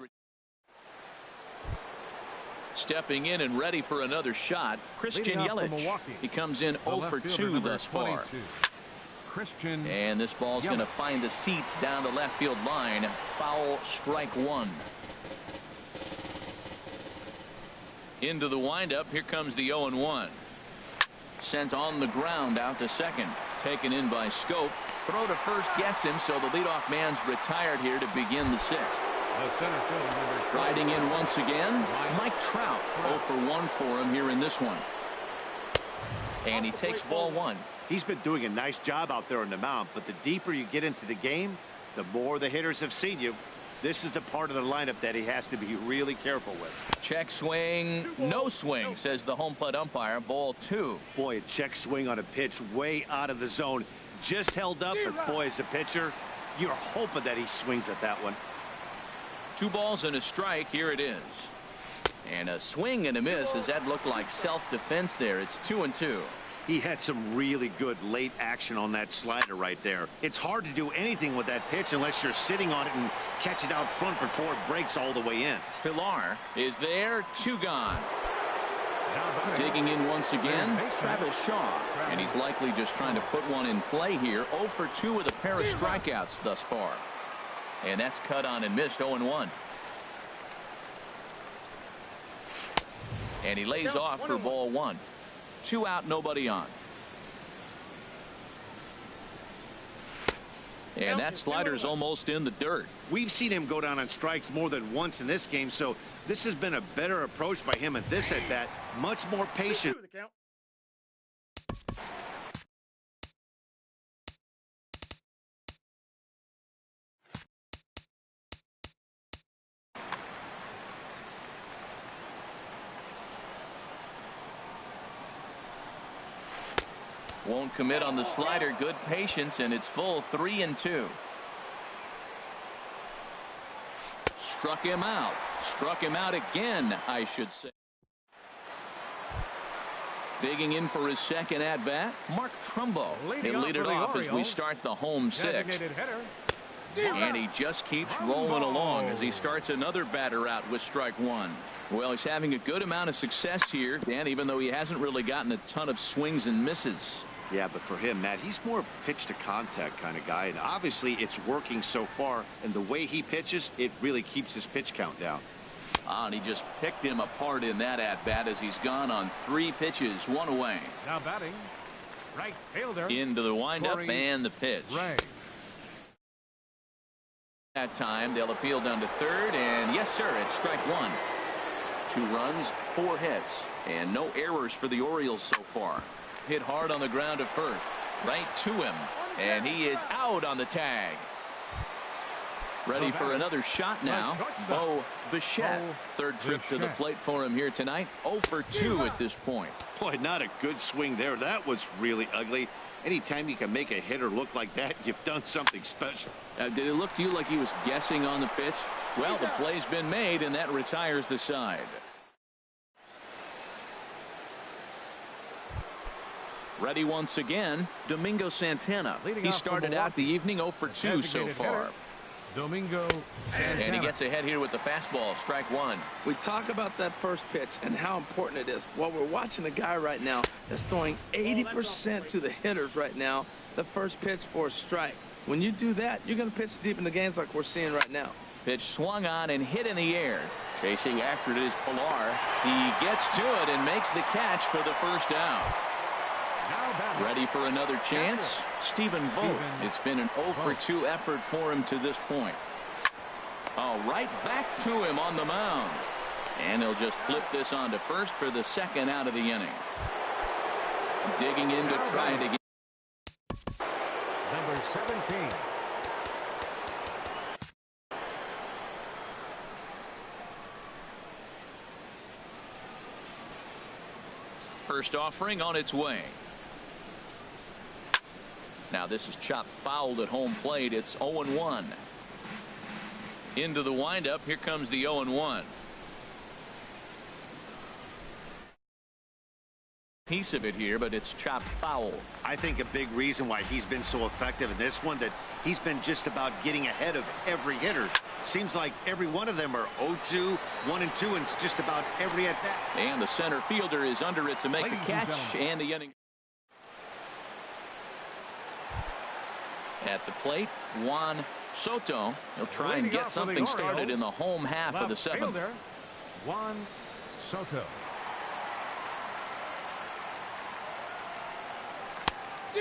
stepping in and ready for another shot. Christian Yelich. He comes in 0 for 2 thus far. And this ball's going to find the seats down the left field line. Foul, strike 1. Into the windup. Here comes the 0-1. Sent on the ground out to second. Taken in by Scope. Throw to first gets him, so the leadoff man's retired here to begin the 6th. Riding in once again, Mike Trout. 0 for 1 for him here in this one. And he takes ball 1. He's been doing a nice job out there on the mound, but the deeper you get into the game, the more the hitters have seen you. This is the part of the lineup that he has to be really careful with. Check swing, no swing, says the home plate umpire. Ball 2. Boy, a check swing on a pitch way out of the zone. Just held up, but boy, as a pitcher, you're hoping that he swings at that one. 2 balls and a strike. Here it is. And a swing and a miss as that looked like self-defense there. It's 2-2. He had some really good late action on that slider right there. It's hard to do anything with that pitch unless you're sitting on it and catch it out front before it breaks all the way in. Pillar is there. 2 gone. Digging in once again, Travis Shaw. And he's likely just trying to put one in play here. 0 for 2 with a pair of strikeouts thus far. And that's cut on and missed. 0-1. And he lays off for ball 1. 2 out, nobody on. And that slider's almost in the dirt. We've seen him go down on strikes more than once in this game, so this has been a better approach by him at this at bat. Much more patient. Won't commit on the slider. Good patience, and it's full. 3-2. Struck him out. Struck him out again, I should say. Digging in for his second at bat, Mark Trumbo. He'll lead it off as we start the home 6th. And he just keeps rolling along as he starts another batter out with strike 1. Well, he's having a good amount of success here, Dan, even though he hasn't really gotten a ton of swings and misses. Yeah, but for him, Matt, he's more of a pitch to contact kind of guy, and obviously it's working so far, and the way he pitches, it really keeps his pitch count down. And he just picked him apart in that at bat as he's gone on 3 pitches, 1 away. Now batting, Right fielder. Into the windup and the pitch. Ray. That time they'll appeal down to third, and yes sir, it's strike one. 2 runs, 4 hits, and no errors for the Orioles so far. Hit hard on the ground to first, right to him, and he is out on the tag. Ready for another shot now. Bichette, third trip to the plate for him here tonight. 0 for 2 at this point. Boy, not a good swing there. That was really ugly. Anytime you can make a hitter look like that, you've done something special. Did it look to you like he was guessing on the pitch? Well, the play's been made, and that retires the side. Ready once again, Domingo Santana. He started out the evening 0 for 2 so far. Domingo Santana. And he gets ahead here with the fastball, strike one. We talk about that first pitch and how important it is. Well, we're watching a guy right now that's throwing 80% to the hitters right now. The first pitch for a strike. When you do that, you're going to pitch deep in the games like we're seeing right now. Pitch swung on and hit in the air. Chasing after it is Pilar. He gets to it and makes the catch for the first out. Ready for another chance? Stephen Vogt. It's been an 0 for 2 effort for him to this point. Oh, right back to him on the mound. And he'll just flip this on to first for the second out of the inning. Digging in to try it again. Number 17. First offering on its way. Now this is chopped fouled at home plate. It's 0-1. Into the windup. Here comes the 0-1. Piece of it here, but it's chopped foul. I think a big reason why he's been so effective in this one, that he's been just about getting ahead of every hitter. Seems like every one of them are 0-2, 1-2, and it's just about every at bat. And the center fielder is under it to make the catch, and the inning. At the plate, Juan Soto. He'll try and get something started in the home half of the seventh. Juan Soto.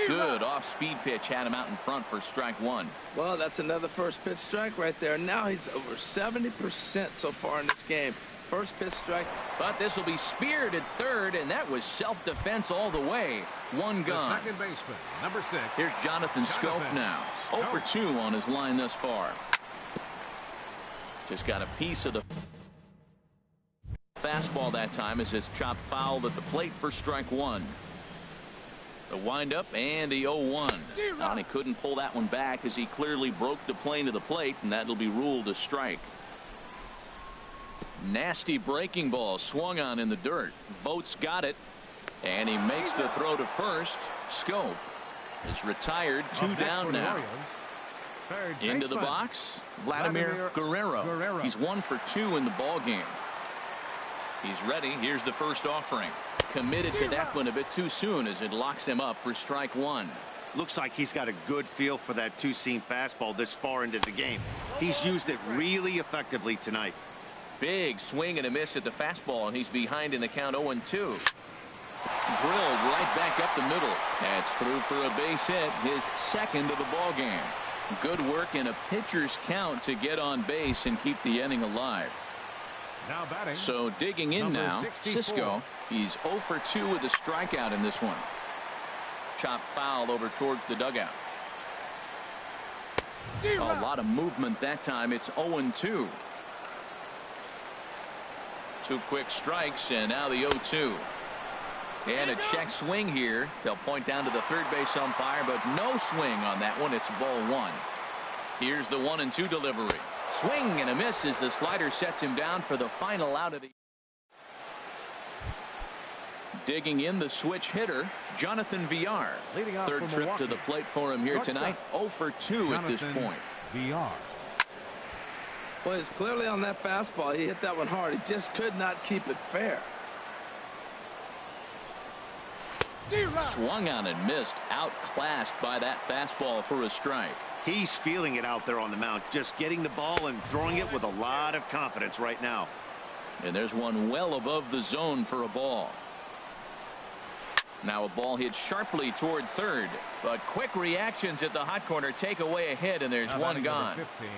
Good off-speed pitch had him out in front for strike one. Well, that's another first pitch strike right there. Now he's over 70% so far in this game. First pitch strike. But this will be speared at third, and that was self-defense all the way. One gone. Second baseman, number 6. Here's Jonathan Schoop now. 0 for 2 on his line thus far. Just got a piece of the fastball that time as it's chopped foul at the plate for strike one. The windup and the 0-1. And he couldn't pull that one back as he clearly broke the plane to the plate, and that'll be ruled a strike. Nasty breaking ball swung on in the dirt. Vogt's got it, and he makes the throw to first. Schoop is retired. 2 down now. Into the box, Vladimir Guerrero. He's 1 for 2 in the ball game. He's ready. Here's the first offering. Committed to that one a bit too soon as it locks him up for strike one. Looks like he's got a good feel for that two-seam fastball this far into the game. He's used it really effectively tonight. Big swing and a miss at the fastball, and he's behind in the count 0-2. Drilled right back up the middle. That's through for a base hit, his second of the ball game. Good work in a pitcher's count to get on base and keep the inning alive. Now batting. So digging in now, 64. Cisco. He's 0 for 2 with a strikeout in this one. Chopped foul over towards the dugout. A lot of movement that time. It's 0-2. 2 quick strikes, and now the 0-2. And a check swing here. They'll point down to the third base umpire, but no swing on that one. It's ball 1. Here's the 1-2 delivery. Swing and a miss as the slider sets him down for the final out of the. Digging in the switch hitter, Jonathan Villar. Third trip to the plate for him here tonight. 0 for 2 at this point. Villar. Well, it's clearly on that fastball. He hit that one hard. He just could not keep it fair. Swung on and missed. Outclassed by that fastball for a strike. He's feeling it out there on the mound, just getting the ball and throwing it with a lot of confidence right now. And there's one well above the zone for a ball. Now a ball hit sharply toward third, but quick reactions at the hot corner take away a hit, and there's one gone. 15,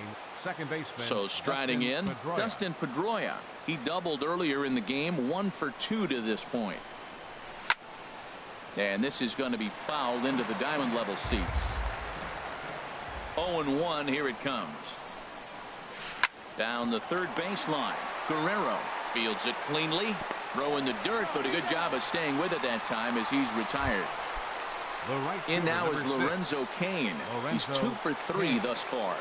second baseman. So striding in, Dustin Pedroia. He doubled earlier in the game, 1 for 2 to this point. And this is going to be fouled into the diamond level seats. 0-1, here it comes. Down the third baseline, Guerrero fields it cleanly. Throw in the dirt, but a good job of staying with it that time as he's retired. In now is Lorenzo Cain. He's 2 for 3 thus far.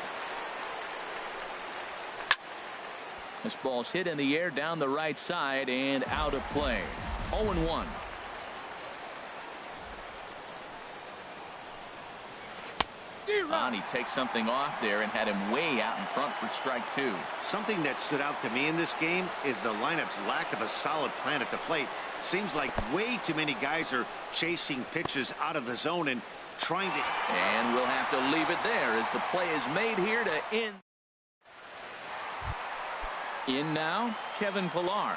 This ball's hit in the air down the right side and out of play. 0-1. He takes something off there and had him way out in front for strike 2. Something that stood out to me in this game is the lineup's lack of a solid plan at the plate. Seems like way too many guys are chasing pitches out of the zone and trying to. And we'll have to leave it there as the play is made here to end. In now, Kevin Pillar.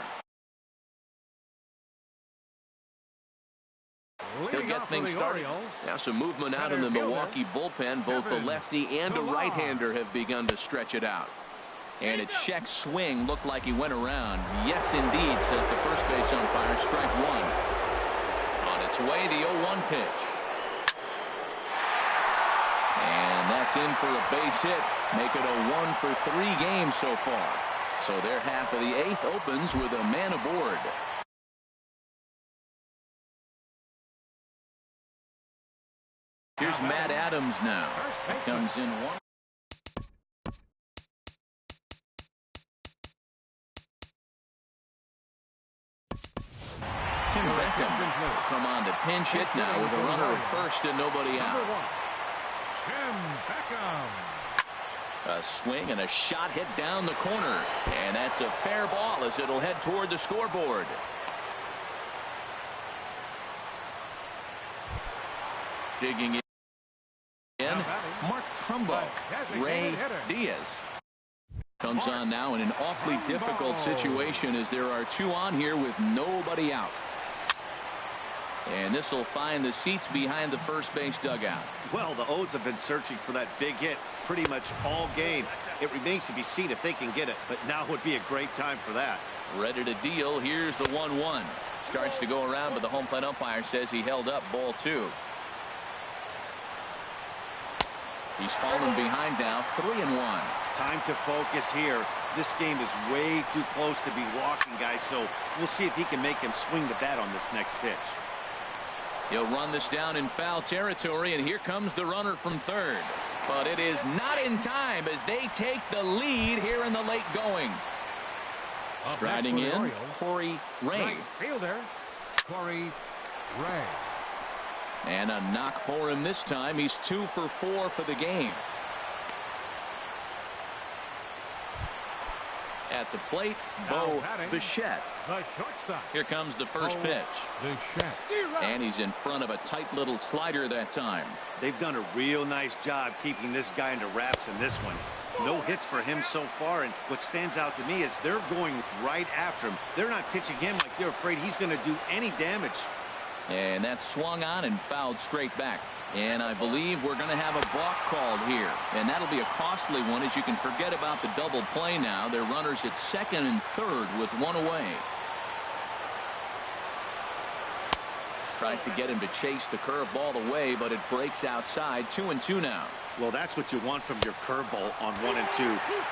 He'll get things started. Now some movement out in the Milwaukee bullpen. Both the lefty and a right-hander have begun to stretch it out. And a check swing looked like he went around. Yes, indeed, says the first base umpire. Strike 1. On its way, the 0-1 pitch. And that's in for a base hit. Make it a 1 for 3 games so far. So their half of the 8th opens with a man aboard. Here's Matt Adams now. Comes in 1. Tim Beckham come on to pinch hit now with a runner at first and nobody out. Tim Beckham. A swing and a shot hit down the corner, and that's a fair ball as it'll head toward the scoreboard. Digging in, Mark Trumbo. Ray Diaz comes on now in an awfully difficult situation as there are 2 on here with nobody out. And this will find the seats behind the first base dugout. Well, the O's have been searching for that big hit pretty much all game. It remains to be seen if they can get it, but now would be a great time for that. Ready to deal. Here's the 1-1. Starts to go around, but the home plate umpire says he held up ball 2. He's fallen behind now, 3-1. Time to focus here. This game is way too close to be walking, guys, so we'll see if he can make him swing the bat on this next pitch. He'll run this down in foul territory, and here comes the runner from third. But it is not in time as they take the lead here in the late going. Striding in, Corey Ray. Right fielder, Corey Ray. And a knock for him this time. He's 2 for 4 for the game. At the plate, Bo Bichette. The shortstop. Here comes the first pitch. And he's in front of a tight little slider that time. They've done a real nice job keeping this guy into wraps in this one. No hits for him so far, and what stands out to me is they're going right after him. They're not pitching him like they're afraid he's going to do any damage. And that's swung on and fouled straight back. And I believe we're going to have a balk called here. And that'll be a costly one, as you can forget about the double play now. They're runners at second and third with 1 away. Tries to get him to chase the curveball away, but it breaks outside. 2-2 now. Well, that's what you want from your curveball on 1 and 2.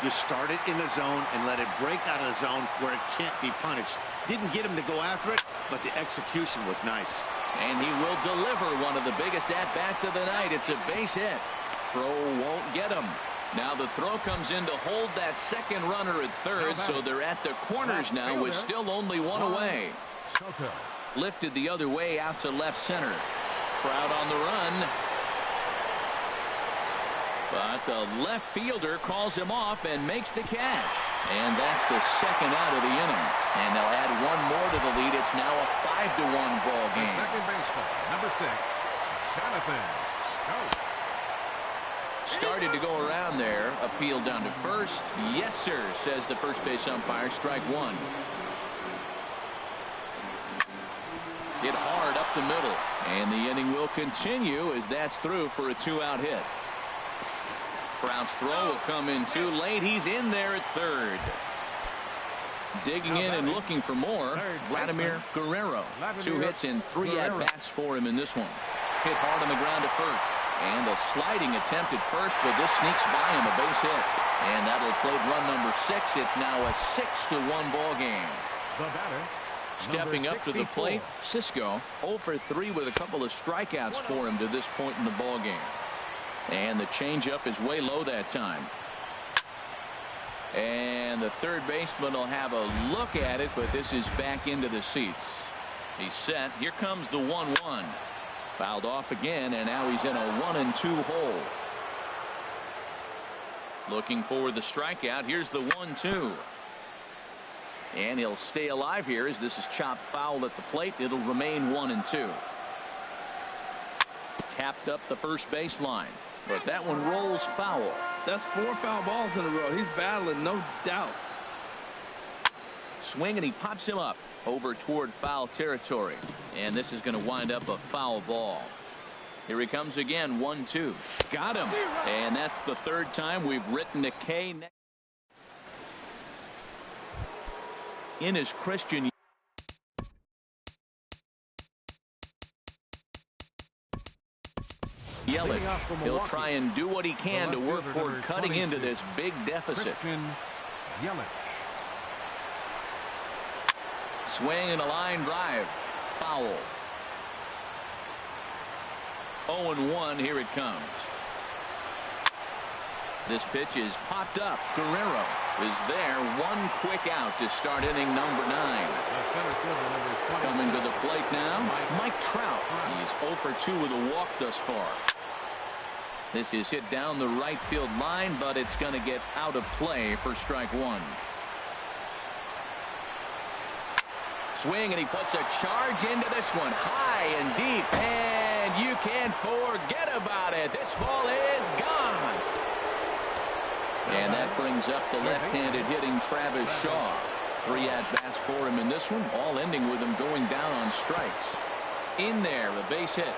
You start it in the zone and let it break out of the zone where it can't be punished. Didn't get him to go after it, but the execution was nice. And he will deliver one of the biggest at-bats of the night. It's a base hit. Throw won't get him. Now the throw comes in to hold that second runner at third, so they're at the corners now with still only 1 away. Lifted the other way out to left center. Trout on the run. But the left fielder calls him off and makes the catch. And that's the second out of the inning. And they'll add 1 more to the lead. It's now a 5-1 ball game. Second baseman, number 6, Jonathan Scope. Started to go around there. Appeal down to first. Yes, sir, says the first base umpire. Strike 1. Hit hard up the middle. And the inning will continue as that's through for a 2-out hit. Trout's throw will come in too late. He's in there at third. Digging in and looking for more, Vladimir Guerrero. 2 hits and 3 at-bats for him in this one. Hit hard on the ground to first. And a sliding attempt at first, but this sneaks by him, a base hit. And that'll plate run number 6. It's now a 6-1 ball game. The batter, Stepping up to the 64. plate, Cisco 0 for 3 with a couple of strikeouts for him to this point in the ball game. And the changeup is way low that time. And the third baseman will have a look at it, but this is back into the seats. He's set. Here comes the 1-1. Fouled off again, and now he's in a 1-2 hole. Looking for the strikeout. Here's the 1-2. And he'll stay alive here as this is chopped foul at the plate. It'll remain 1-2. Tapped up the first baseline, but that one rolls foul. That's 4 foul balls in a row. He's battling, no doubt. Swing, and he pops him up over toward foul territory. And this is going to wind up a foul ball. Here he comes again, 1-2. Got him. And that's the third time we've written a K. In is Christian. Yelich. He'll try and do what he can to work toward cutting into this big deficit. Christian Yelich. Swing and a line drive. Foul. 0-1. Here it comes. This pitch is popped up. Guerrero is there. One quick out to start inning number 9. Coming to the plate now, Mike Trout. He's 0 for 2 with a walk thus far. This is hit down the right field line, but it's going to get out of play for strike 1. Swing, and he puts a charge into this one, high and deep, and you can't forget about it. This ball is gone. And that brings up the left-handed hitting Travis Shaw. 3 at-bats for him in this one, all ending with him going down on strikes. In there, a base hit.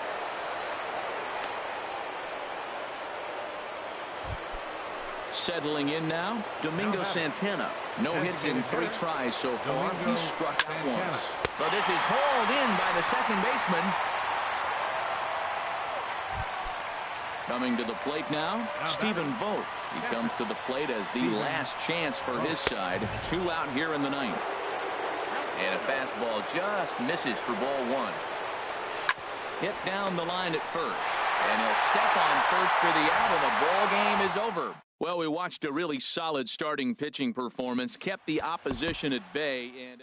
Settling in now, Domingo Santana. No hits in 3 tries so far. He's struck out once. But this is hauled in by the second baseman. Coming to the plate now, Stephen Vogt. He comes to the plate as the last chance for his side. 2 out here in the 9th. And a fastball just misses for ball 1. Hit down the line at first. And he'll step on first for the out, and the ball game is over. Well, we watched a really solid starting pitching performance, kept the opposition at bay, and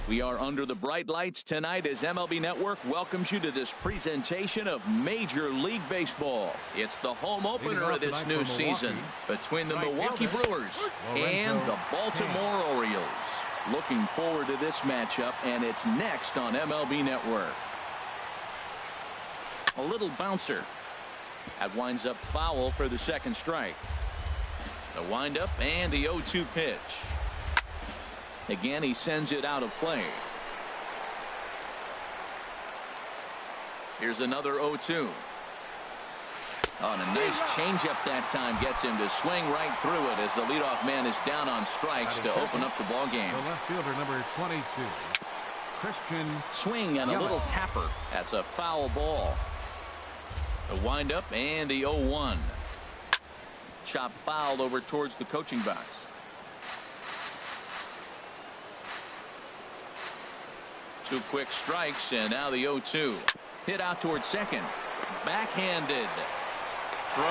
We are under the bright lights tonight as MLB Network welcomes you to this presentation of Major League Baseball. It's the home opener of this new season between the Milwaukee Brewers and the Baltimore Orioles. Looking forward to this matchup, and it's next on MLB Network. A little bouncer. That winds up foul for the second strike. The windup and the 0-2 pitch. Again, he sends it out of play. Here's another 0-2. Oh, and a nice changeup that time gets him to swing right through it as the leadoff man is down on strikes to open up the ball game. The left fielder, number 22, Christian. Swing and a little tapper. That's a foul ball. The windup and the 0-1. Chop fouled over towards the coaching box. Two quick strikes, and now the 0-2. Hit out towards second. Backhanded. Throw,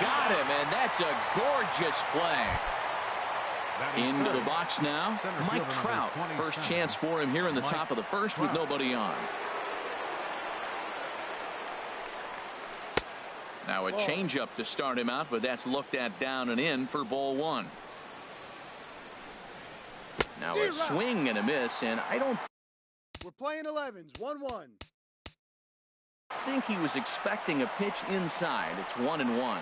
got him, and that's a gorgeous play. Into the box now, Mike Trout. First chance for him here in the top of the first with nobody on. Now a changeup to start him out, but that's looked at down and in for ball one. Now a swing and a miss, and I don't We're playing 11s, 1-1. think he was expecting a pitch inside. It's 1-1.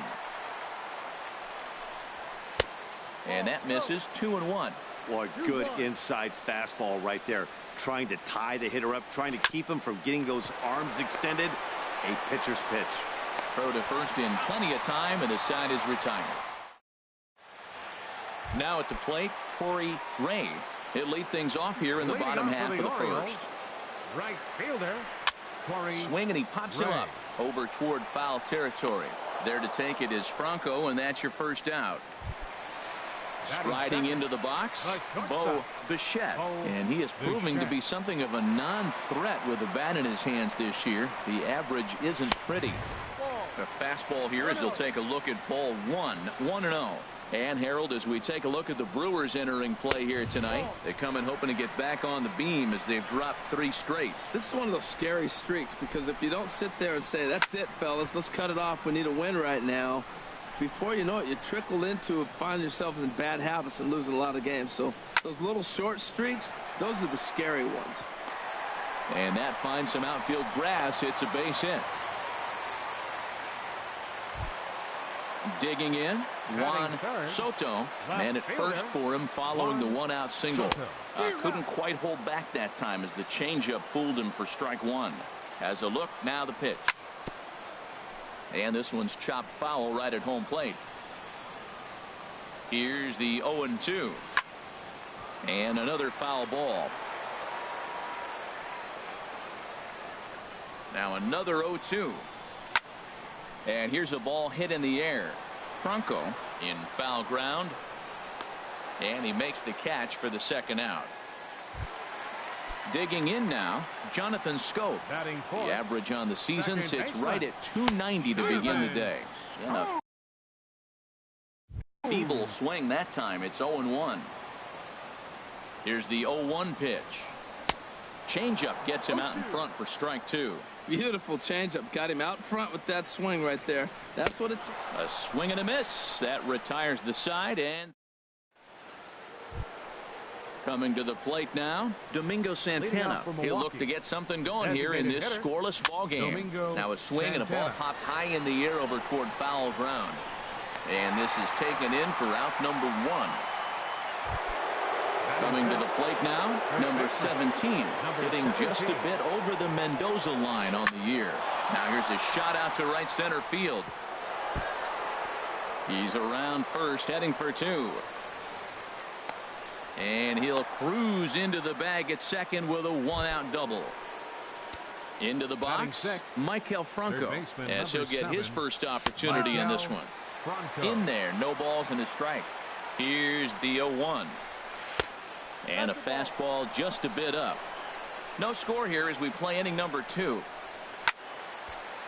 And that misses. 2-1. Boy, good inside fastball right there. Trying to tie the hitter up, trying to keep him from getting those arms extended. A pitcher's pitch. Throw to first in plenty of time, and the side is retired. Now at the plate, Corey Ray. He'll lead things off here in the bottom half of the first. Right fielder, Corey. Swing, and he pops him up over toward foul territory. There to take it is Franco, and that's your first out. Striding into the box, Bo Bichette, and he is proving to be something of a non-threat with a bat in his hands this year. The average isn't pretty. A fastball here as they'll take a look at ball one, 1-0. And Harold, as we take a look at the Brewers entering play here tonight, they come in hoping to get back on the beam as they've dropped 3 straight. This is one of those scary streaks, because if you don't sit there and say, that's it, fellas, let's cut it off, we need a win right now, before you know it, you trickle into find yourself in bad habits and losing a lot of games. So those little short streaks, those are the scary ones. And that finds some outfield grass. It's a base hit. Digging in, Juan Soto. Man at first for him following the one-out single. Couldn't quite hold back that time as the changeup fooled him for strike one. Has a look, now the pitch. And this one's chopped foul right at home plate. Here's the 0-2. And another foul ball. Now another 0-2. And here's a ball hit in the air. Franco in foul ground. And he makes the catch for the second out. Digging in now, Jonathan Scope. The average on the season sits right at 290 to begin the day. And a feeble swing that time. It's 0-1. Here's the 0-1 pitch. Changeup gets him out in front for strike two. Beautiful changeup. Got him out front with that swing right there. That's what it's. A swing and a miss. That retires the side. And coming to the plate now, Domingo Santana. He'll look to get something going here in this scoreless ball game. Now a swing and a ball popped high in the air over toward foul ground. And this is taken in for out number 1. Coming to the plate now, number 17, hitting just a bit over the Mendoza line on the year. Now here's a shot out to right center field. He's around first, heading for 2. And he'll cruise into the bag at second with a one-out double. Into the box, Maikel Franco, as he'll get his first opportunity in this one. In there, no balls and a strike. Here's the 0-1. And a fastball just a bit up. No score here as we play inning number 2.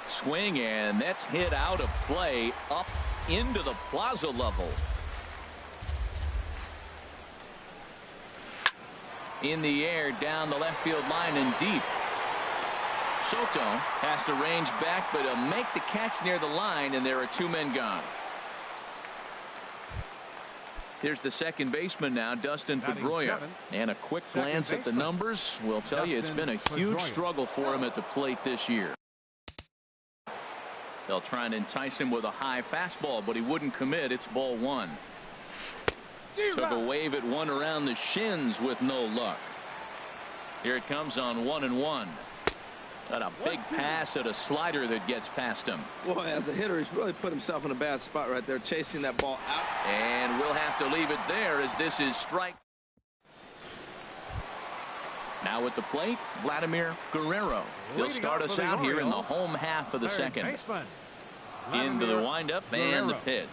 Swing, and that's hit out of play up into the plaza level. In the air, down the left field line and deep. Soto has to range back, but he'll make the catch near the line, and there are 2 men gone. Here's the second baseman now, Dustin Pedroia. And a quick glance at the numbers will tell you it's been a huge struggle for him at the plate this year. They'll try and entice him with a high fastball, but he wouldn't commit. It's ball 1. Took a wave at one around the shins with no luck. Here it comes on 1-1. Got a big pass at a slider that gets past him. Boy, as a hitter, he's really put himself in a bad spot right there, chasing that ball out. And we'll have to leave it there as this is strike. Now at the plate, Vladimir Guerrero. He'll start us out here in the home half of the second. Into the windup and the pitch.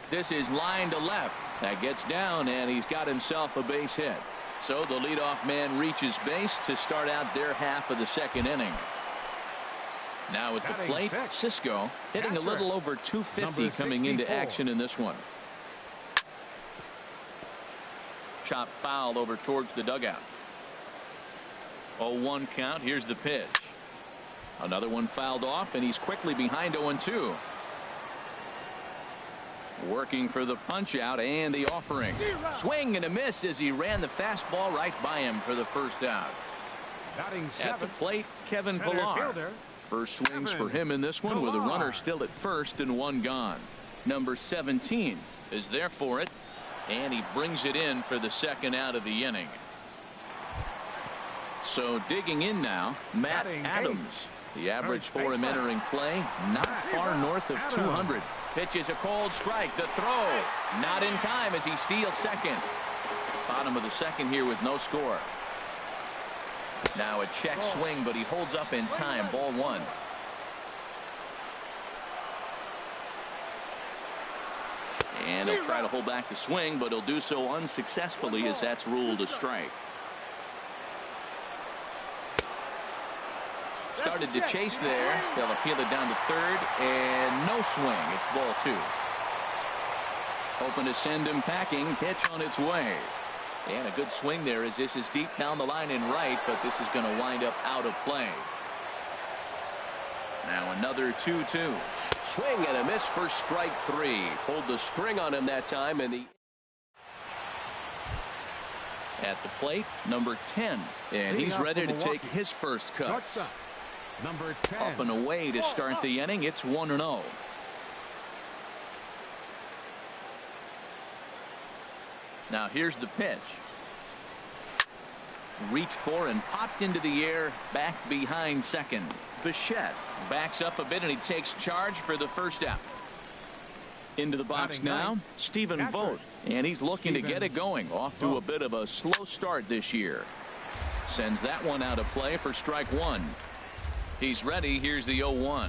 This is line to left. That gets down, and he's got himself a base hit. So the leadoff man reaches base to start out their half of the second inning. Now at the plate, Cisco hitting a little over 250 coming into action in this one. Chop foul over towards the dugout. 0-1 count. Here's the pitch. Another one fouled off, and he's quickly behind 0-2. Working for the punch out and the offering. Swing and a miss as he ran the fastball right by him for the first out. At the plate, Kevin Pillar. First swings for him in this one with a runner still at first and 1 gone. Number 17 is there for it, and he brings it in for the second out of the inning. So digging in now, Matt Adams. The average for him entering play, not far north of 200. Pitches a cold strike. The throw not in time as he steals second. Bottom of the second here with no score. Now a check swing, but he holds up in time. Ball 1. And he'll try to hold back the swing, but he'll do so unsuccessfully as that's ruled a strike. Started to chase there. They'll appeal it down to third, and no swing. It's ball 2. Hoping to send him packing. Pitch on its way. And a good swing there as this is deep down the line in right, but this is going to wind up out of play. Now another 2-2. Swing and a miss for strike 3. Pulled the string on him that time, and at the plate, number 10. And he's ready to take his first cuts. Number 10. Up and away to start the inning. It's 1-0. Now here's the pitch. Reached for and popped into the air back behind second. Bichette backs up a bit and he takes charge for the first out. Into the box now, Stephen Vogt, and he's looking to get it going. Off to a bit of a slow start this year. Sends that one out of play for strike 1. He's ready. Here's the 0-1.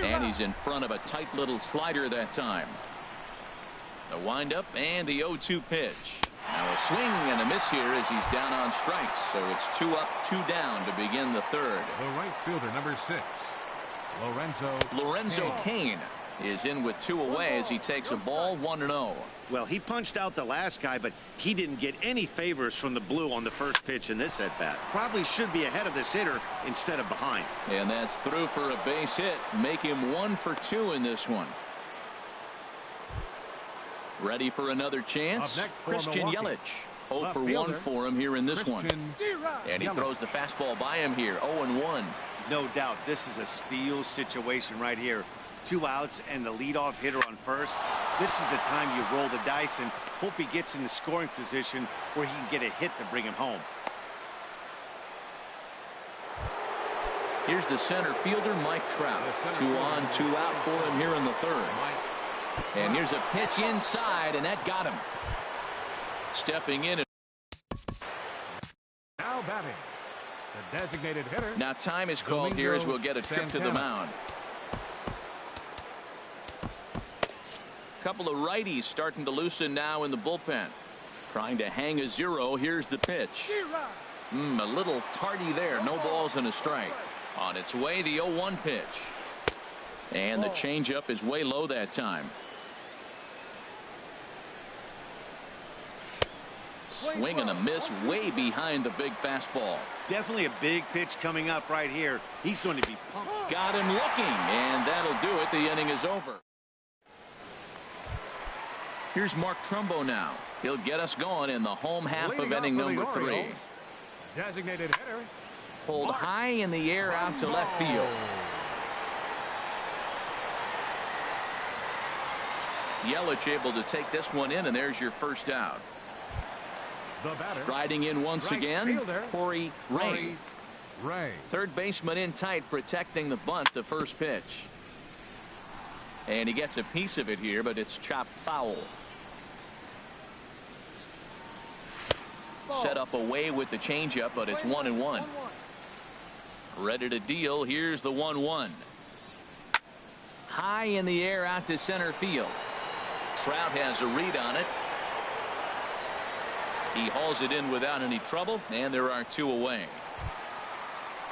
And he's in front of a tight little slider that time. The windup and the 0-2 pitch. Now a swing and a miss here as he's down on strikes. So it's 2 up, 2 down to begin the third. The right fielder, number 6, Lorenzo Cain is in with 2 away as he takes a ball 1-0. Well, he punched out the last guy, but he didn't get any favors from the blue on the first pitch in this at bat. Probably should be ahead of this hitter instead of behind. And that's through for a base hit. Make him 1 for 2 in this one. Ready for another chance. Christian Yelich. 0 for 1 for him here in this one. And he throws the fastball by him here. 0-1. No doubt this is a steal situation right here. 2 outs and the leadoff hitter on first. This is the time you roll the dice and hope he gets in the scoring position where he can get a hit to bring him home. Here's the center fielder, Mike Trout. 2 on, 2 out for him here in the third. And here's a pitch inside, and that got him. Stepping in. Now batting, the designated hitter. Now time is called here as we'll get a trip to the mound. Couple of righties starting to loosen now in the bullpen. Trying to hang a 0. Here's the pitch. A little tardy there. No balls and a strike. On its way, the 0-1 pitch. And the changeup is way low that time. swing and a miss way behind the big fastball. Definitely a big pitch coming up right here. He's going to be pumped. Got him looking, and that'll do it. The inning is over. Here's Mark Trumbo now. He'll get us going in the home half of inning number 3. Designated hitter. Pulled high in the air out to left field. Yelich able to take this one in, and there's your first out. The batter. Riding in once again, Corey Ray. Third baseman in tight, protecting the bunt, the first pitch. And he gets a piece of it here, but it's chopped foul. Set up away with the changeup, but it's 1-1. Ready to deal. Here's the 1-1. High in the air out to center field. Trout has a read on it. He hauls it in without any trouble, and there are 2 away.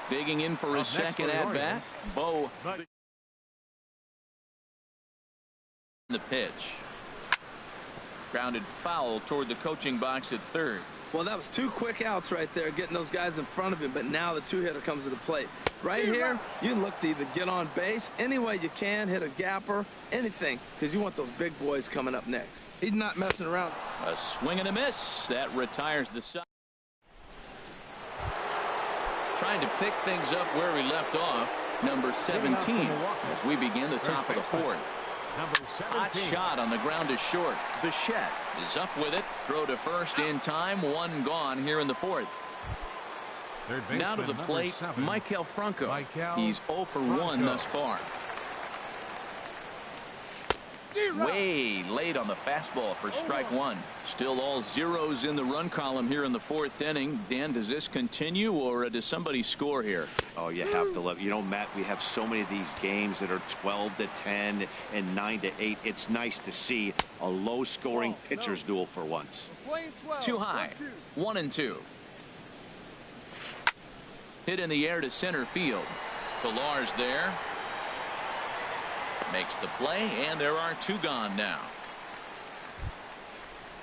Digging in for his second at bat, Bo. The pitch. Grounded foul toward the coaching box at third. Well, that was 2 quick outs right there, getting those guys in front of him, but now the 2-hitter comes to the plate. Right here, you look to either get on base any way you can, hit a gapper, anything, because you want those big boys coming up next. He's not messing around. A swing and a miss. That retires the side. Trying to pick things up where we left off, number 17, as we begin the top of the 4th. Hot shot on the ground is short. Bichette is up with it. Throw to first in time. 1 gone here in the 4th. Now to the plate, Michael Franco. He's 0 for 1 thus far. Way late on the fastball for strike 1. Still all zeros in the run column here in the 4th inning. Dan, does this continue, or does somebody score here? Oh, you have to love. You know, Matt, we have so many of these games that are 12-10 and 9-8. It's nice to see a low-scoring pitcher's duel for once. Too high. 1-2. Hit in the air to center field. Pillar's there. Makes the play, and there are 2 gone now.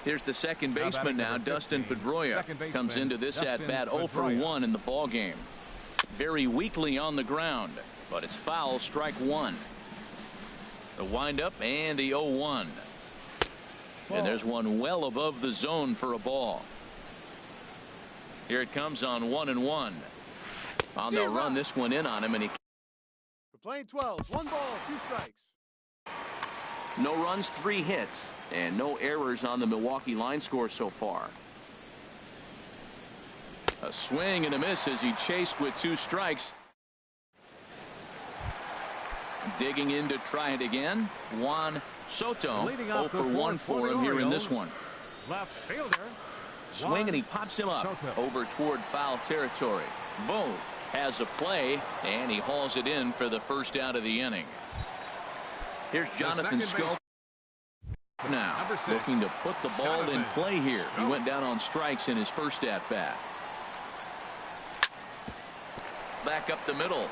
Here's the second baseman now, Dustin Pedroia. Comes into this at-bat 0 for 1 in the ball game. Very weakly on the ground, but it's foul, strike 1. The windup and the 0-1. And there's one well above the zone for a ball. Here it comes on 1-1. On the run, this one in on him, and he. We're playing 12. 1 ball, 2 strikes. No runs, 3 hits, and no errors on the Milwaukee line score so far. A swing and a miss as he chased with 2 strikes. Digging in to try it again. Juan Soto 0 for 1 for him here in this one. Left fielder. Swing and he pops him up over toward foul territory. Vogt has a play, and he hauls it in for the first out of the inning. Here's Jonathan Scope now looking to put the ball in play here. He went down on strikes in his first at bat. Back up the middle.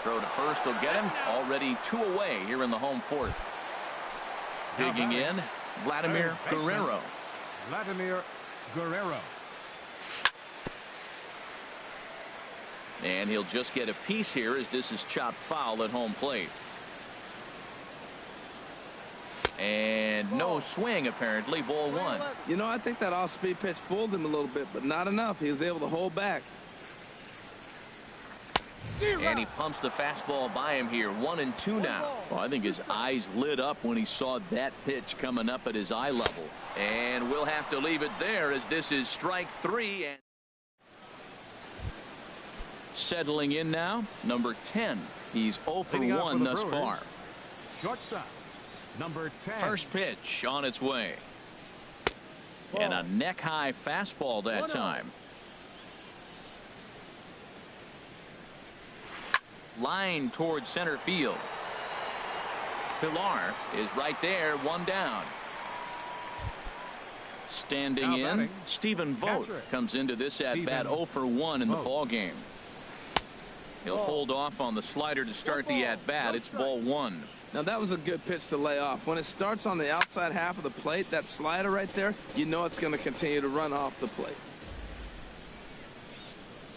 Throw to first will get him. Already 2 away here in the home 4th. Digging in, Vladimir Guerrero. And he'll just get a piece here as this is chopped foul at home plate. And no swing, apparently. Ball 1. You know, I think that off-speed pitch fooled him a little bit, but not enough. He was able to hold back. And he pumps the fastball by him here. 1-2 now. Well, I think his eyes lit up when he saw that pitch coming up at his eye level. And we'll have to leave it there as this is strike 3. And settling in now, number 10. He's 0 for 1 thus far. Shortstop, number 10. First pitch on its way. And a neck-high fastball that time. Line towards center field. Pillar is right there, 1 down. Standing in, Stephen Vogt comes into this at-bat 0 for 1 in the ball game. He'll hold off on the slider to start the at-bat. It's ball 1. Now, that was a good pitch to lay off. When it starts on the outside half of the plate, that slider right there, you know it's going to continue to run off the plate.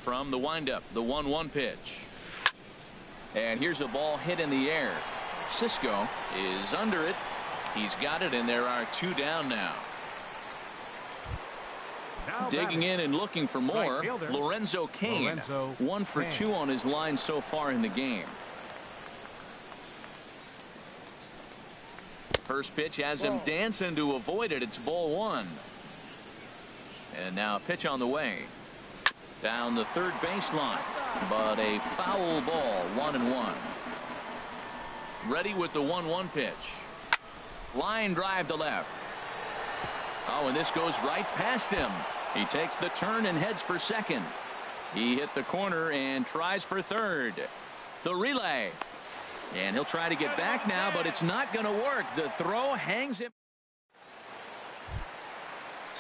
From the windup, the 1-1 pitch. And here's a ball hit in the air. Cisco is under it. He's got it, and there are 2 down now. Digging in and looking for more, Lorenzo Cain. 1 for 2 on his line so far in the game. First pitch has him dancing to avoid it. It's ball 1. And now a pitch on the way. Down the third baseline, but a foul ball, 1-1. Ready with the 1-1 pitch. Line drive to left. Oh, and this goes right past him. He takes the turn and heads for second. He hit the corner and tries for third. The relay. And he'll try to get back now, but it's not going to work. The throw hangs him.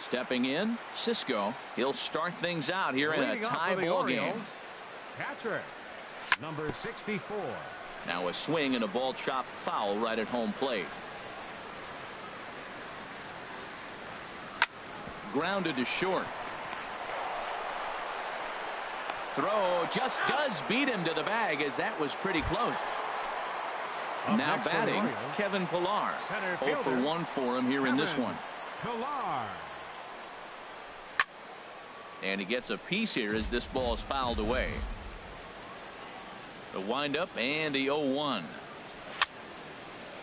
Stepping in, Cisco. He'll start things out here in a tie ball game. Catcher, number 64. Now a swing and a ball chopped foul right at home plate. Grounded to short. Throw just does beat him to the bag, as that was pretty close. Now batting, Kevin Pillar. 0 for 1 for him here in this one. Pillar. And he gets a piece here as this ball is fouled away. The windup and the 0-1.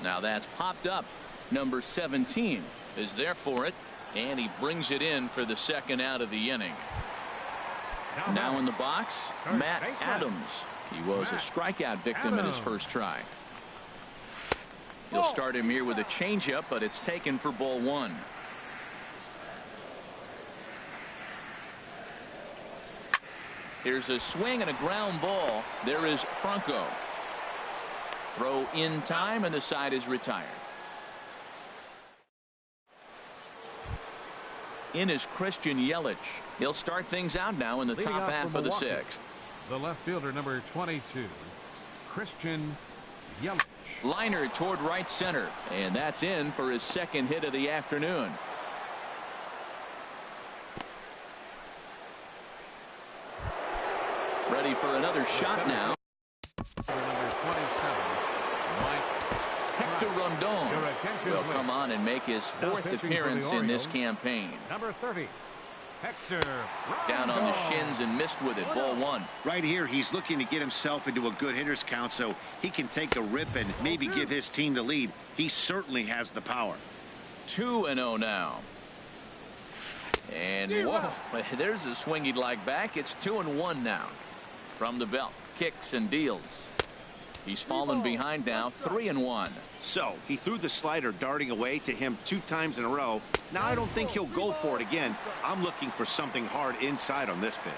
Now that's popped up. Number 17 is there for it, and he brings it in for the second out of the inning. Now in the box, Matt Adams. He was a strikeout victim in his first try. He'll start him here with a changeup, but it's taken for ball 1. Here's a swing and a ground ball. There is Franco. Throw in time, and the side is retired. In is Christian Yelich. He'll start things out now in the top half of the 6th. The left fielder, number 22, Christian Yelich. Liner toward right center, and that's in for his second hit of the afternoon. Ready for another shot now. Number 27, Hector Rondon will come on and make his 4th appearance in this campaign. Number 30, Hector Down on the shins and missed with it. Ball 1. Right here, he's looking to get himself into a good hitter's count so he can take a rip and maybe give his team the lead. He certainly has the power. 2-0 now. And whoa, there's a swing he'd like back. It's 2-1 now. From the belt, kicks and deals. He's fallen behind now, 3-1. So he threw the slider darting away to him 2 times in a row. Now I don't think he'll go for it again. I'm looking for something hard inside on this pitch.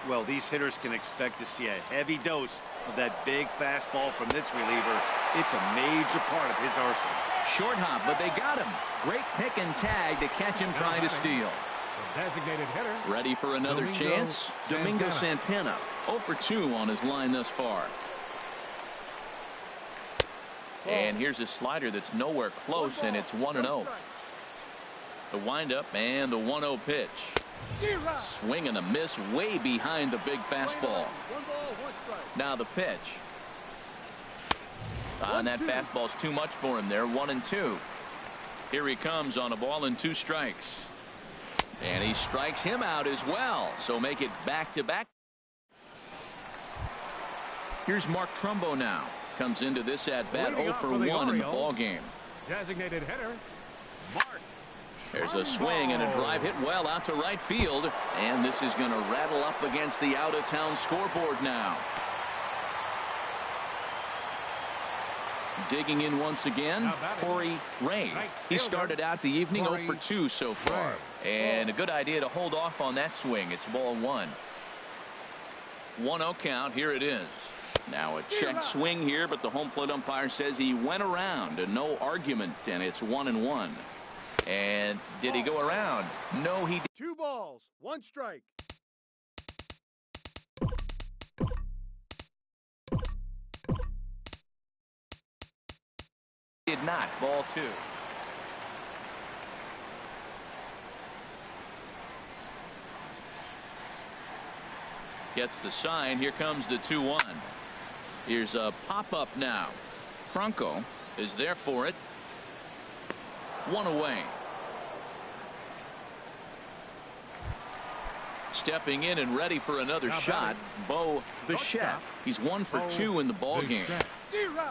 Well, these hitters can expect to see a heavy dose of that big fastball from this reliever. It's a major part of his arsenal. Short hop, but they got him. Great pick and tag to catch him trying to steal. designated hitter. Ready for another chance? Domingo Santana. 0 for 2 on his line thus far. And here's a slider that's nowhere close, and it's 1-0. The windup and the 1-0 pitch. Swing and a miss way behind the big fastball. Now the pitch. And that fastball's too much for him there. 1-2. Here he comes on a ball and 2 strikes. And he strikes him out as well. So make it back-to-back. Here's Mark Trumbo now. Comes into this at-bat 0 for 1 in the ball game. Designated hitter, Mark. There's a swing and a drive hit well out to right field. And this is going to rattle up against the out-of-town scoreboard now. Digging in once again, Corey Ray. He started out the evening 0 for 2 so far. And a good idea to hold off on that swing. It's ball 1. 1-0 count. Here it is. Now a check swing here, but the home plate umpire says he went around and no argument, and it's 1-1. And did he go around? No, he didn't. 2 balls, 1 strike. Did not. Ball 2. Gets the sign. Here comes the 2-1. Here's a pop-up now. Franco is there for it. 1 away. Stepping in and ready for another shot, Bo Bichette. He's 1 for 2 in the ball game.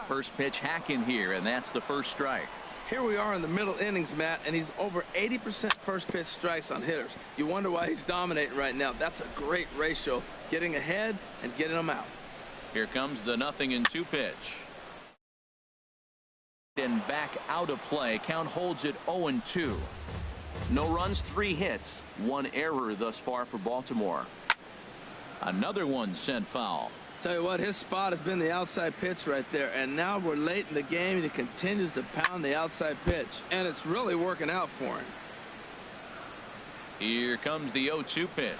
First pitch hacking here, and that's the first strike. Here we are in the middle innings, Matt, and he's over 80% first pitch strikes on hitters. You wonder why he's dominating right now. That's a great ratio, getting ahead and getting them out. Here comes the 0-2 pitch. And back out of play. Count holds it 0-2. No runs, 3 hits, 1 error thus far for Baltimore. Another one sent foul. Tell you what, his spot has been the outside pitch right there, and now we're late in the game and he continues to pound the outside pitch, and it's really working out for him. Here comes the 0-2 pitch.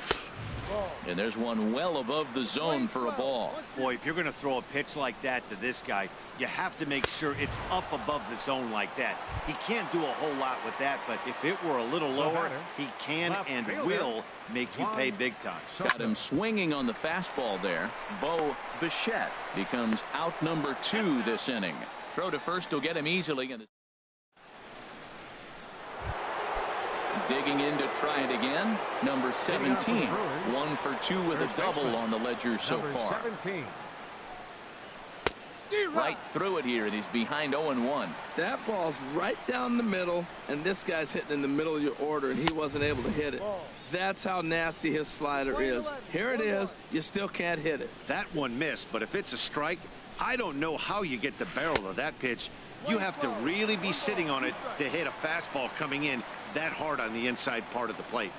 And there's one well above the zone for a ball. Boy, if you're going to throw a pitch like that to this guy, you have to make sure it's up above the zone like that. He can't do a whole lot with that, but if it were a little lower, he can and will make you pay big time. Got him swinging on the fastball there. Bo Bichette becomes out number 2 this inning. Throw to first will get him easily. Digging in to try it again. Number 17. 1 for 2 with a double on the ledger so far. Right through it here, and he's behind 0-1. That ball's right down the middle, and this guy's hitting in the middle of your order, and he wasn't able to hit it. That's how nasty his slider is. Here it is. You still can't hit it. That one missed, but if it's a strike, I don't know how you get the barrel of that pitch. You have to really be sitting on it to hit a fastball coming in that hard on the inside part of the plate.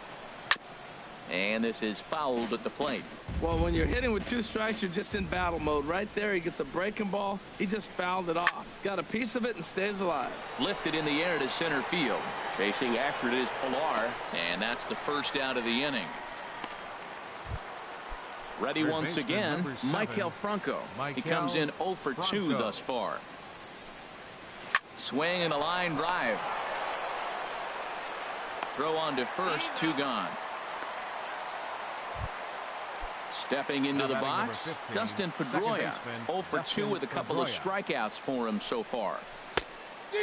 And this is fouled at the plate. Well, when you're hitting with 2 strikes, you're just in battle mode. Right there, he gets a breaking ball. He just fouled it off. Got a piece of it and stays alive. Lifted in the air to center field. Chasing after it is Pilar, and that's the first out of the inning. Ready once again, Maikel Franco. He comes in 0 for 2 thus far. Swing and a line drive. Throw on to first, 2 gone. Stepping into the box, Dustin Pedroia. 0 for 2 with a couple of strikeouts for him so far.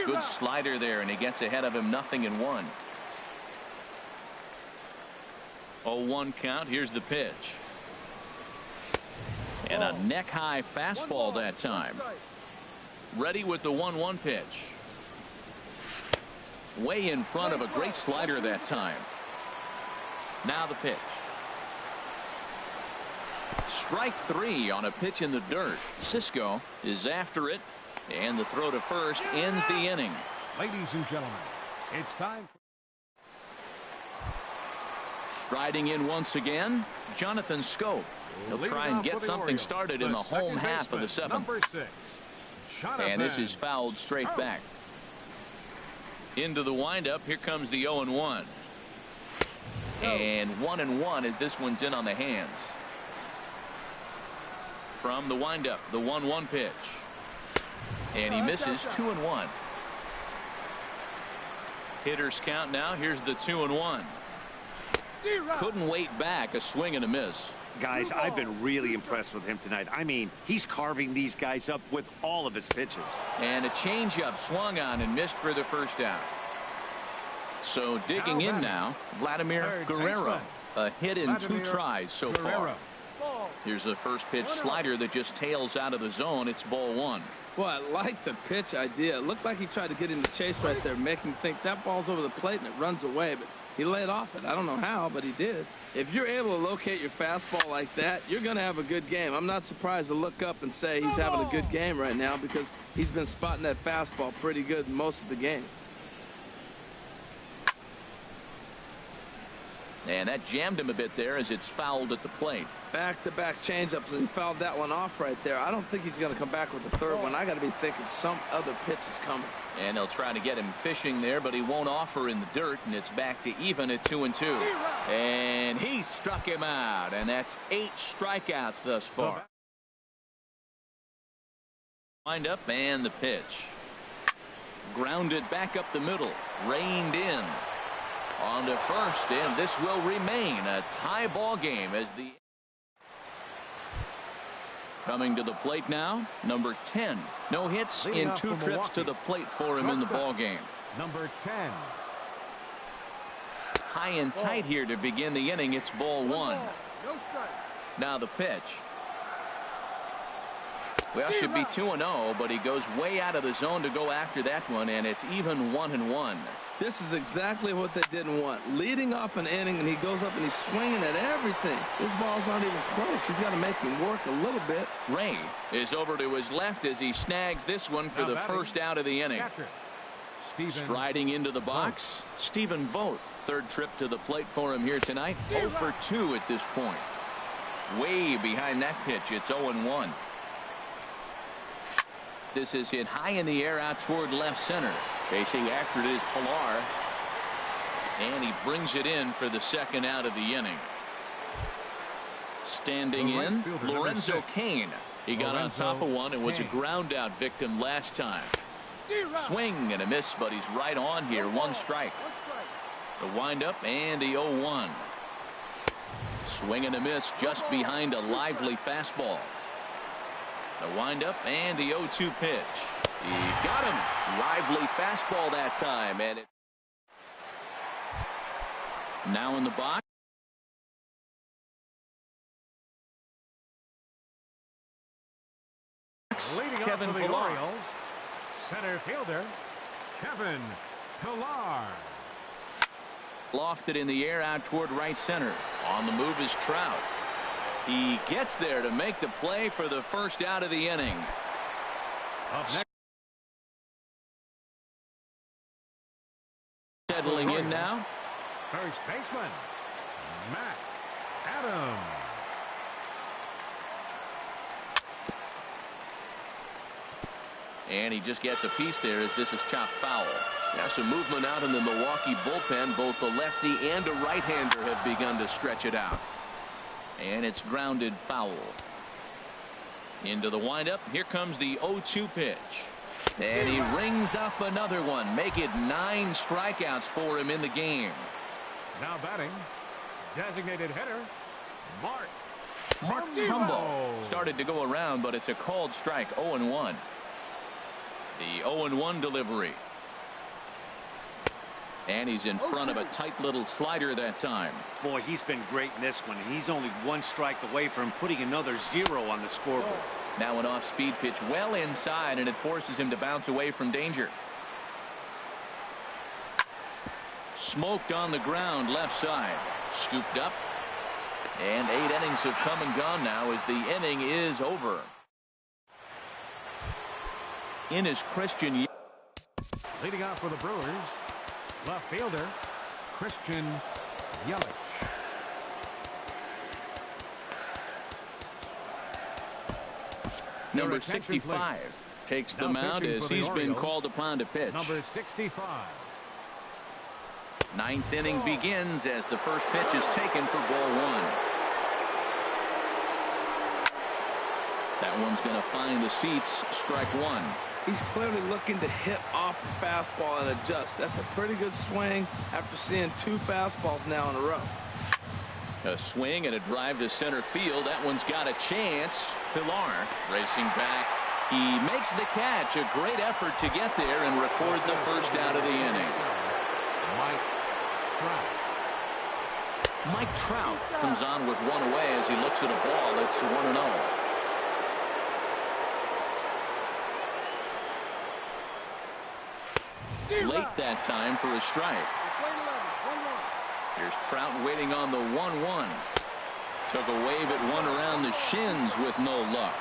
Good slider there, and he gets ahead of him 0-1. 0-1 count. Here's the pitch. And a neck-high fastball that time. Ready with the 1-1 pitch. Way in front of a great slider that time. Now the pitch. Strike 3 on a pitch in the dirt. Cisco is after it, and the throw to first ends the inning. Ladies and gentlemen, it's time. Striding in once again, Jonathan Scope. He'll try and get something started in the home half of the 7th. And this is fouled straight back. Into the windup. Here comes the 0-1. And 1-1 as this one's in on the hands. From the windup, the 1-1 pitch. And he misses. 2-1. Hitters count now. Here's the 2-1. Couldn't wait back. A swing and a miss. Guys, I've been really impressed with him tonight. I mean, he's carving these guys up with all of his pitches. And a changeup swung on and missed for the first out. So digging in now, Vladimir Guerrero. A hit in 2 tries so far. Here's a first pitch slider that just tails out of the zone. It's ball 1. Well, I like the pitch idea. It looked like he tried to get into chase right there, making him think that ball's over the plate and it runs away, but he laid off it. I don't know how, but he did. If you're able to locate your fastball like that, you're going to have a good game. I'm not surprised to look up and say he's having a good game right now because he's been spotting that fastball pretty good most of the game. And that jammed him a bit there as it's fouled at the plate. Back-to-back changeups, and he fouled that one off right there. I don't think he's going to come back with the third one. I got to be thinking some other pitch is coming. And they'll try to get him fishing there, but he won't offer in the dirt, and it's back to even at 2-2. And he struck him out, and that's 8 strikeouts thus far. Wind up and the pitch. Grounded back up the middle. Reined in. On to first, and this will remain a tie ball game as the coming to the plate now, number 10. No hits in 2 trips to the plate for him in the ball game. Number 10. High and tight here to begin the inning. It's ball 1. No strike. Now the pitch. Well, should be 2-0, but he goes way out of the zone to go after that one, and it's even 1-1. This is exactly what they didn't want. Leading off an inning, and he goes up and he's swinging at everything. His balls aren't even close. He's got to make him work a little bit. Ray is over to his left as he snags this one for the first out of the inning. Striding into the box, Stephen Vogt. Third trip to the plate for him here tonight. 0 for 2 at this point. Way behind that pitch. It's 0-1. This is hit high in the air out toward left center. Chasing after it is Pilar. And he brings it in for the second out of the inning. Standing in, Lorenzo Cain. He got on top of one and was a ground out victim last time. Swing and a miss, but he's right on here. 1 strike. The windup and the 0-1. Swing and a miss just behind a lively fastball. The windup and the 0-2 pitch. He got him. Lively fastball that time. And it now in the box. Leading Kevin off for the Pilar. Orioles, center fielder Kevin Pilar. Lofted in the air out toward right center. On the move is Trout. He gets there to make the play for the first out of the inning. Up next, Settling in now. first baseman Matt Adams. And he just gets a piece there as this is chopped foul. Now some movement out in the Milwaukee bullpen. Both the lefty and a right-hander have begun to stretch it out. And it's grounded foul. Into the windup. Here comes the 0-2 pitch. And he rings up another one. Make it 9 strikeouts for him in the game. Now batting, designated hitter Mark Trumbo started to go around, but it's a called strike. 0-1. The 0-1 delivery. And he's in front of a tight little slider that time. Boy, he's been great in this one, and he's only 1 strike away from putting another 0 on the scoreboard. Now an off-speed pitch well inside, and it forces him to bounce away from danger. Smoked on the ground left side. Scooped up. And 8 innings have come and gone now as the inning is over. In is Christian. leading off for the Brewers, left fielder Christian Yelich. Number 65 takes the mound as he's been called upon to pitch. Number 65. 9th inning begins as the first pitch is taken for ball 1. That one's going to find the seats. Strike 1. He's clearly looking to hit off the fastball and adjust. That's a pretty good swing after seeing 2 fastballs now in a row. A swing and a drive to center field. That one's got a chance. Pilar racing back. He makes the catch. A great effort to get there and record the first out of the inning. Mike Trout comes on with 1 away as he looks at a ball. It's 1-0. Late that time for a strike. Here's Trout waiting on the 1-1. Took a wave at one around the shins with no luck.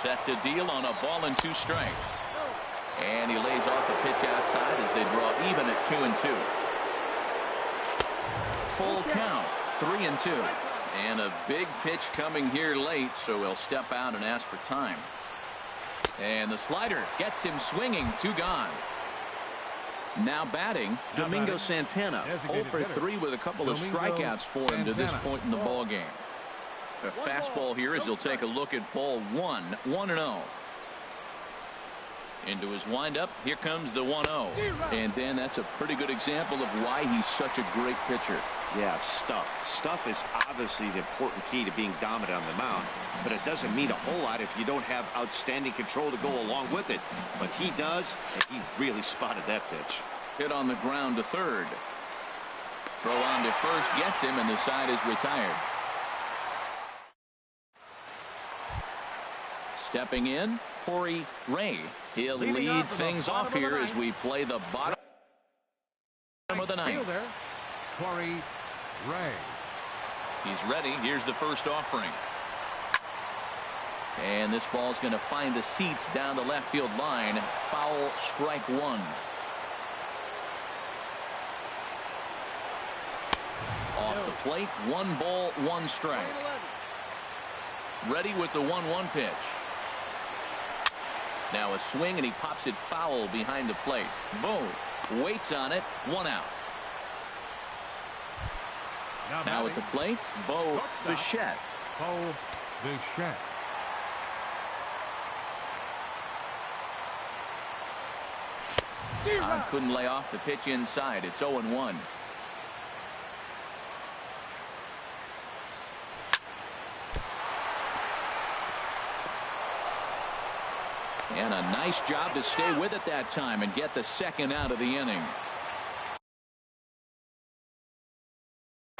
Set to deal on a ball and 2 strikes. And he lays off the pitch outside as they draw even at 2-2. Full count, 3-2. And a big pitch coming here late, so he'll step out and ask for time. And the slider gets him swinging. 2 gone. Now batting, Domingo Santana, 0 for 3 with a couple of strikeouts for him to this point in the ball game. A fastball here as he'll take a look at ball 1, 1-0. Into his windup. Here comes the 1-0. And then that's a pretty good example of why he's such a great pitcher. Yeah, stuff. Stuff is obviously the important key to being dominant on the mound, but it doesn't mean a whole lot if you don't have outstanding control to go along with it. But he does, and he really spotted that pitch. Hit on the ground to third. Throw on to first gets him, and the side is retired. Stepping in, Corey Ray. He'll lead things off here as we play the bottom of the ninth. Corey Ray. He's ready. Here's the first offering. And this ball's going to find the seats down the left field line. Foul, strike one. Off the plate, 1 ball, 1 strike. Ready with the 1-1 pitch. Now a swing, and he pops it foul behind the plate. Boom. Waits on it. 1 out. Now at the plate, Bo Bichette. Bo Bichette. Couldn't lay off the pitch inside. It's 0-1. And a nice job to stay with it that time and get the second out of the inning.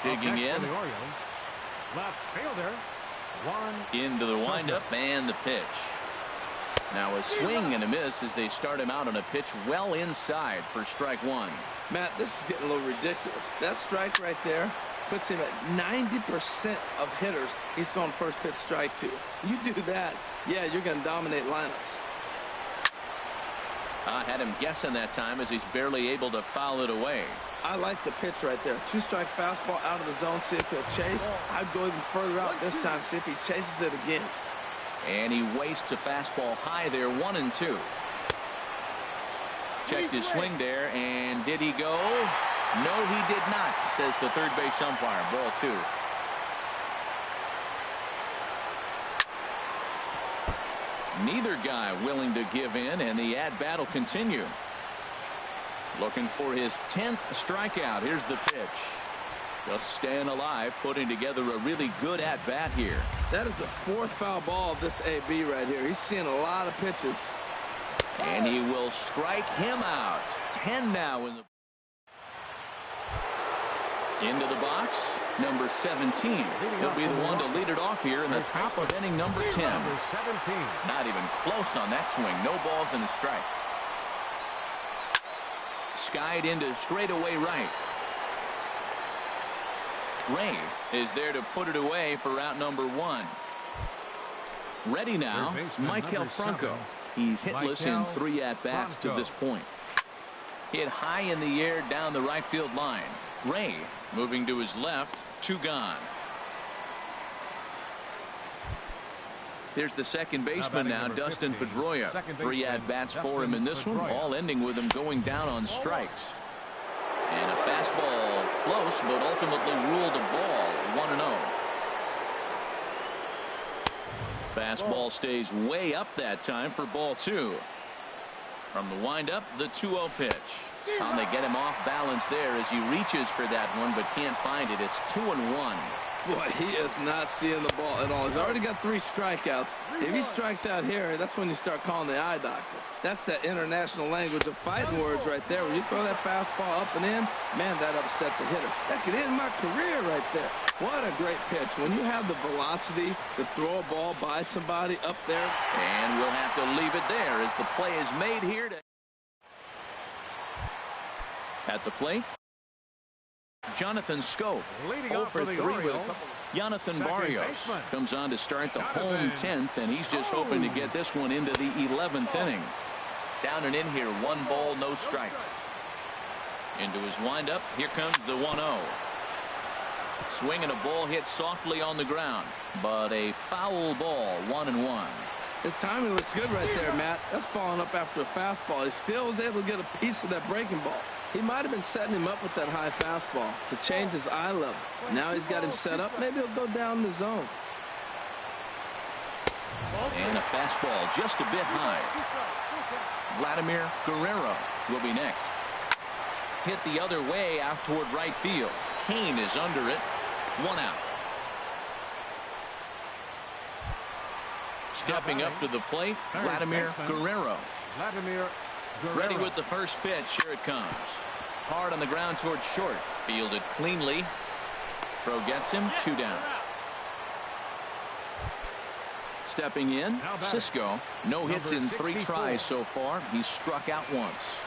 Digging in. The Orioles. Left fielder. Into the windup and the pitch. Now a swing and a miss as they start him out on a pitch well inside for strike one. Matt, this is getting a little ridiculous. That strike right there puts him at 90% of hitters he's throwing first pitch strike to. You do that, yeah, you're going to dominate lineups. I had him guessing that time as he's barely able to foul it away. I like the pitch right there. 2-strike fastball out of the zone, see if he'll chase. I'd go even further out this time, see if he chases it again. And he wastes a fastball high there, 1-2. Checked his swing there, and did he go? No, he did not, says the third base umpire. Ball 2. Neither guy willing to give in, and the at-bat will continue. Looking for his 10th strikeout. Here's the pitch. Just staying alive, putting together a really good at-bat here. That is the 4th foul ball of this AB right here. He's seeing a lot of pitches. And he will strike him out. 10 now in the... Into the box, number 17. He'll be the one to lead it off here in the top of inning number 10. Number 17. Not even close on that swing. No balls and a strike. Skied into straightaway right. Ray is there to put it away for out number 1. Ready now, Michael Franco. He's hitless in 3 at-bats to this point. Hit high in the air down the right field line. Ray moving to his left, 2 gone. There's the second baseman now, Dustin Pedroia. 3 at-bats for him in this one, all ending with him going down on strikes. And a fastball close, but ultimately ruled a ball, 1-0. Fastball stays way up that time for ball 2. From the windup, the 2-0 pitch. And they get him off balance there as he reaches for that one, but can't find it. It's 2-1. Boy, he is not seeing the ball at all. He's already got 3 strikeouts. If he strikes out here, that's when you start calling the eye doctor. That's that international language of fighting words right there. When you throw that fastball up and in, man, that upsets a hitter. That could end my career right there. What a great pitch. When you have the velocity to throw a ball by somebody up there. And we'll have to leave it there as the play is made here. At the plate, Jonathan Scope. 0 for 3 with Jonathan Barrios comes on to start the home 10th, and he's just hoping to get this one into the 11th inning. Down and in here, 1 ball, no strikes. Into his windup, here comes the 1-0. Swinging a ball hit softly on the ground, but a foul ball, 1-1. His timing looks good right there, Matt. That's falling up after a fastball. He still was able to get a piece of that breaking ball. He might have been setting him up with that high fastball to change his eye level. Now he's got him set up. Maybe he'll go down the zone. And a fastball just a bit high. Vladimir Guerrero will be next. Hit the other way out toward right field. Kane is under it. 1 out. Stepping up to the plate, Vladimir Guerrero. Ready with the first pitch. Here it comes. Hard on the ground towards short. Fielded cleanly. Throw gets him. 2 down. Stepping in, Cisco. No hits in 3 tries so far. He's struck out once.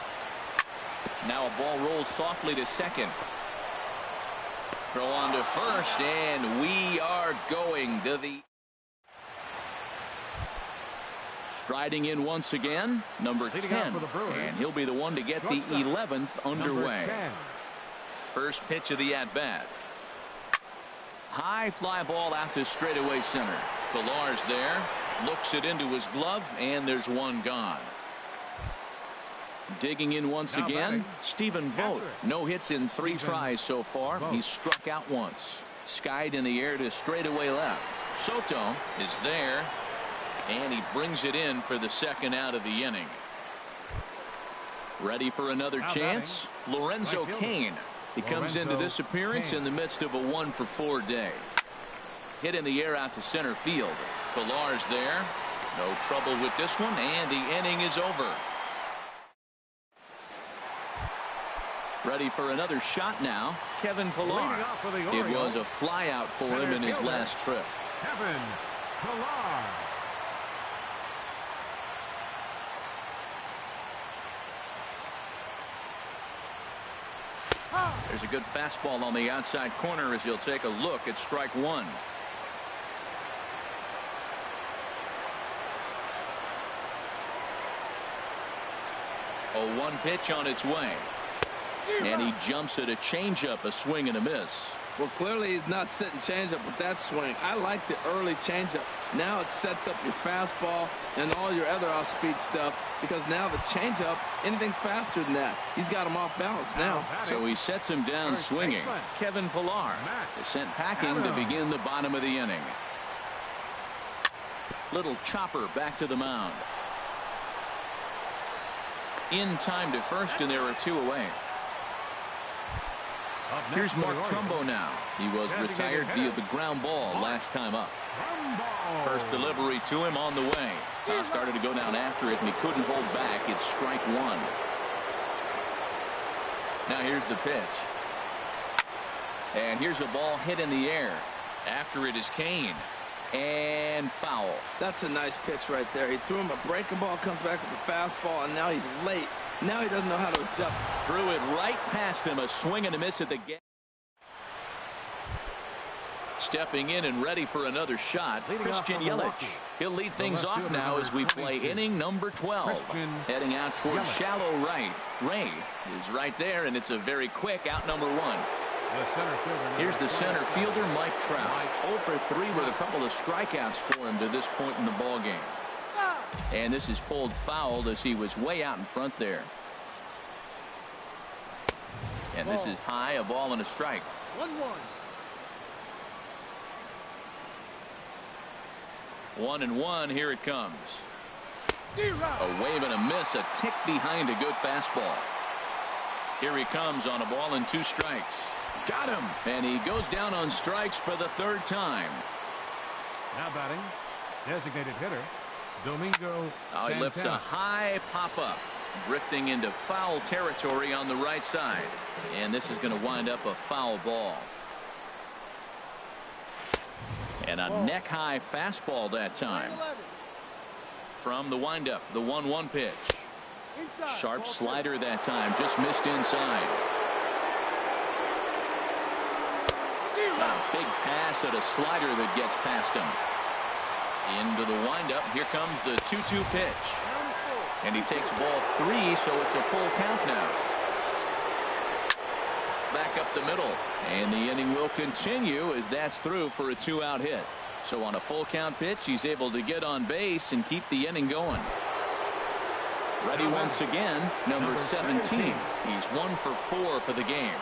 Now a ball rolls softly to second. Throw on to first, and we are going to the... Striding in once again, number 10, and he'll be the one to get the 11th underway. First pitch of the at-bat. High fly ball out to straightaway center. Brewrrs there, looks it into his glove, and there's one gone. Digging in once again, Stephen Vogt. No hits in 3 tries so far. He's struck out once. Skied in the air to straightaway left. Soto is there, and he brings it in for the 2nd out of the inning. Ready for another chance? Lorenzo Cain. He comes into this appearance in the midst of a 1-for-4 day. Hit in the air out to center field. Brewrrs there. No trouble with this one, and the inning is over. Ready for another shot now, Kevin Pillar. It was a flyout for him in his last trip. Kevin Pillar. There's a good fastball on the outside corner as he'll take a look at strike 1. A 1 pitch on its way. And he jumps at a changeup, a swing and a miss. Well, clearly he's not sitting changeup with that swing. I like the early changeup. Now it sets up your fastball and all your other off-speed stuff, because now the changeup, anything's faster than that. He's got him off balance now. So he sets him down swinging. Kevin Pillar is sent packing to begin the bottom of the inning. Little chopper back to the mound. In time to first, and there are 2 away. Here's Mark Trumbo now. He was retired via the ground ball last time up. First delivery to him on the way. Started to go down after it, and he couldn't hold back. It's strike 1. Now here's the pitch. And here's a ball hit in the air. After it is Cain. And foul. That's a nice pitch right there. He threw him a breaking ball, comes back with a fastball, and now he's late. Now he doesn't know how to adjust. Threw it right past him. A swing and a miss at the gap. Stepping in and ready for another shot, Christian Yelich. He'll lead things off now as we play inning number 12. Heading out towards shallow right. Ray is right there, and it's a very quick out number 1. Here's the center fielder, Mike Trout. 0 for 3 with a couple of strikeouts for him to this point in the ball game. And this is pulled foul as he was way out in front there. And this is high, a ball and a strike. 1-1. 1-1, here it comes. A wave and a miss, a tick behind a good fastball. Here he comes on a ball and 2 strikes. Got him, and he goes down on strikes for the 3rd time. Now batting, designated hitter, Domingo. He lifts a high pop-up, drifting into foul territory on the right side. And this is going to wind up a foul ball. And a neck-high fastball that time. From the windup, the 1-1 pitch. Sharp slider that time, just missed inside. A big pass at a slider that gets past him. Into the windup, here comes the 2-2 pitch. And he takes ball 3, so it's a full count now. Back up the middle, and the inning will continue as that's through for a 2-out hit. So on a full count pitch, he's able to get on base and keep the inning going. Ready once again, number 17. He's 1 for 4 for the game.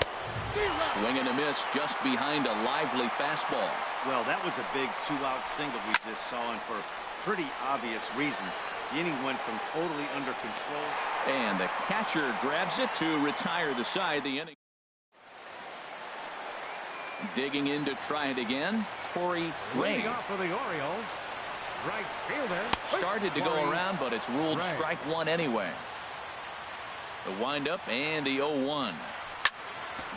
Swing and a miss just behind a lively fastball. Well, that was a big 2-out single we just saw, and for pretty obvious reasons. The inning went from totally under control. And the catcher grabs it to retire the side. The inning. Digging in to try it again. Corey Ray. Leading off for the Orioles. Right fielder. Started to go around, but it's ruled strike one anyway. The windup and the 0-1.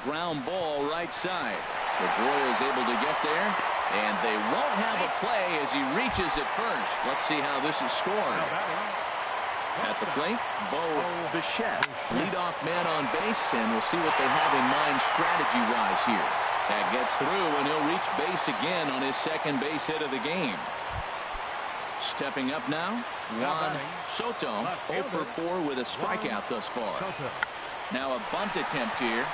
Ground ball right side. Pedroia is able to get there, and they won't have a play as he reaches at first. Let's see how this is scored. At the plate, Bo Bichette, leadoff man on base, and we'll see what they have in mind strategy-wise here. That gets through, and he'll reach base again on his second base hit of the game. Stepping up now, Juan Soto, 0 for 4 with a strikeout thus far. Now a bunt attempt here.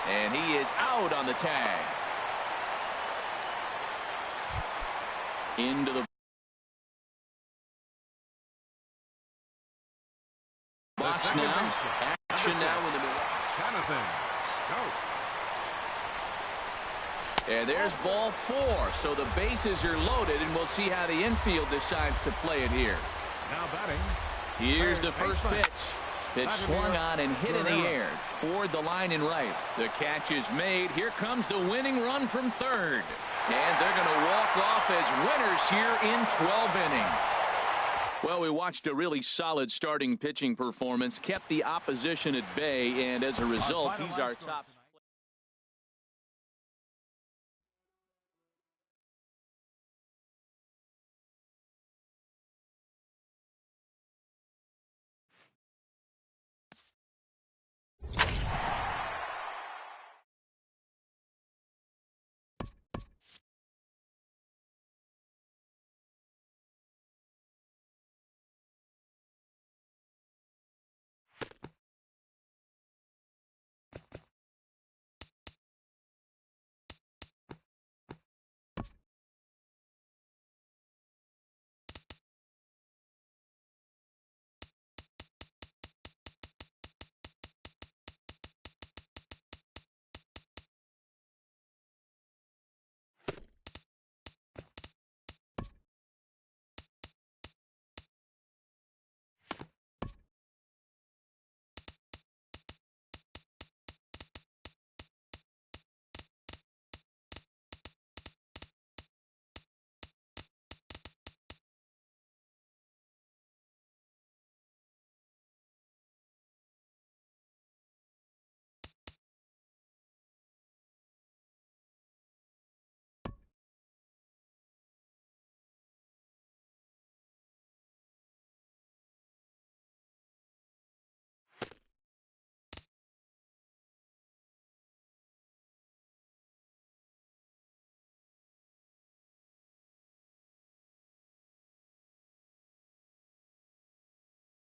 And he is out on the tag. Into the box now. Action now with the Jonathan Scope. And there's ball 4. So the bases are loaded, and we'll see how the infield decides to play it here. Now batting. Here's the first pitch. Pitch swung on and hit in the air toward the line and right. The catch is made. Here comes the winning run from third. And they're going to walk off as winners here in 12 innings. Well, we watched a really solid starting pitching performance, kept the opposition at bay, and as a result, he's our top.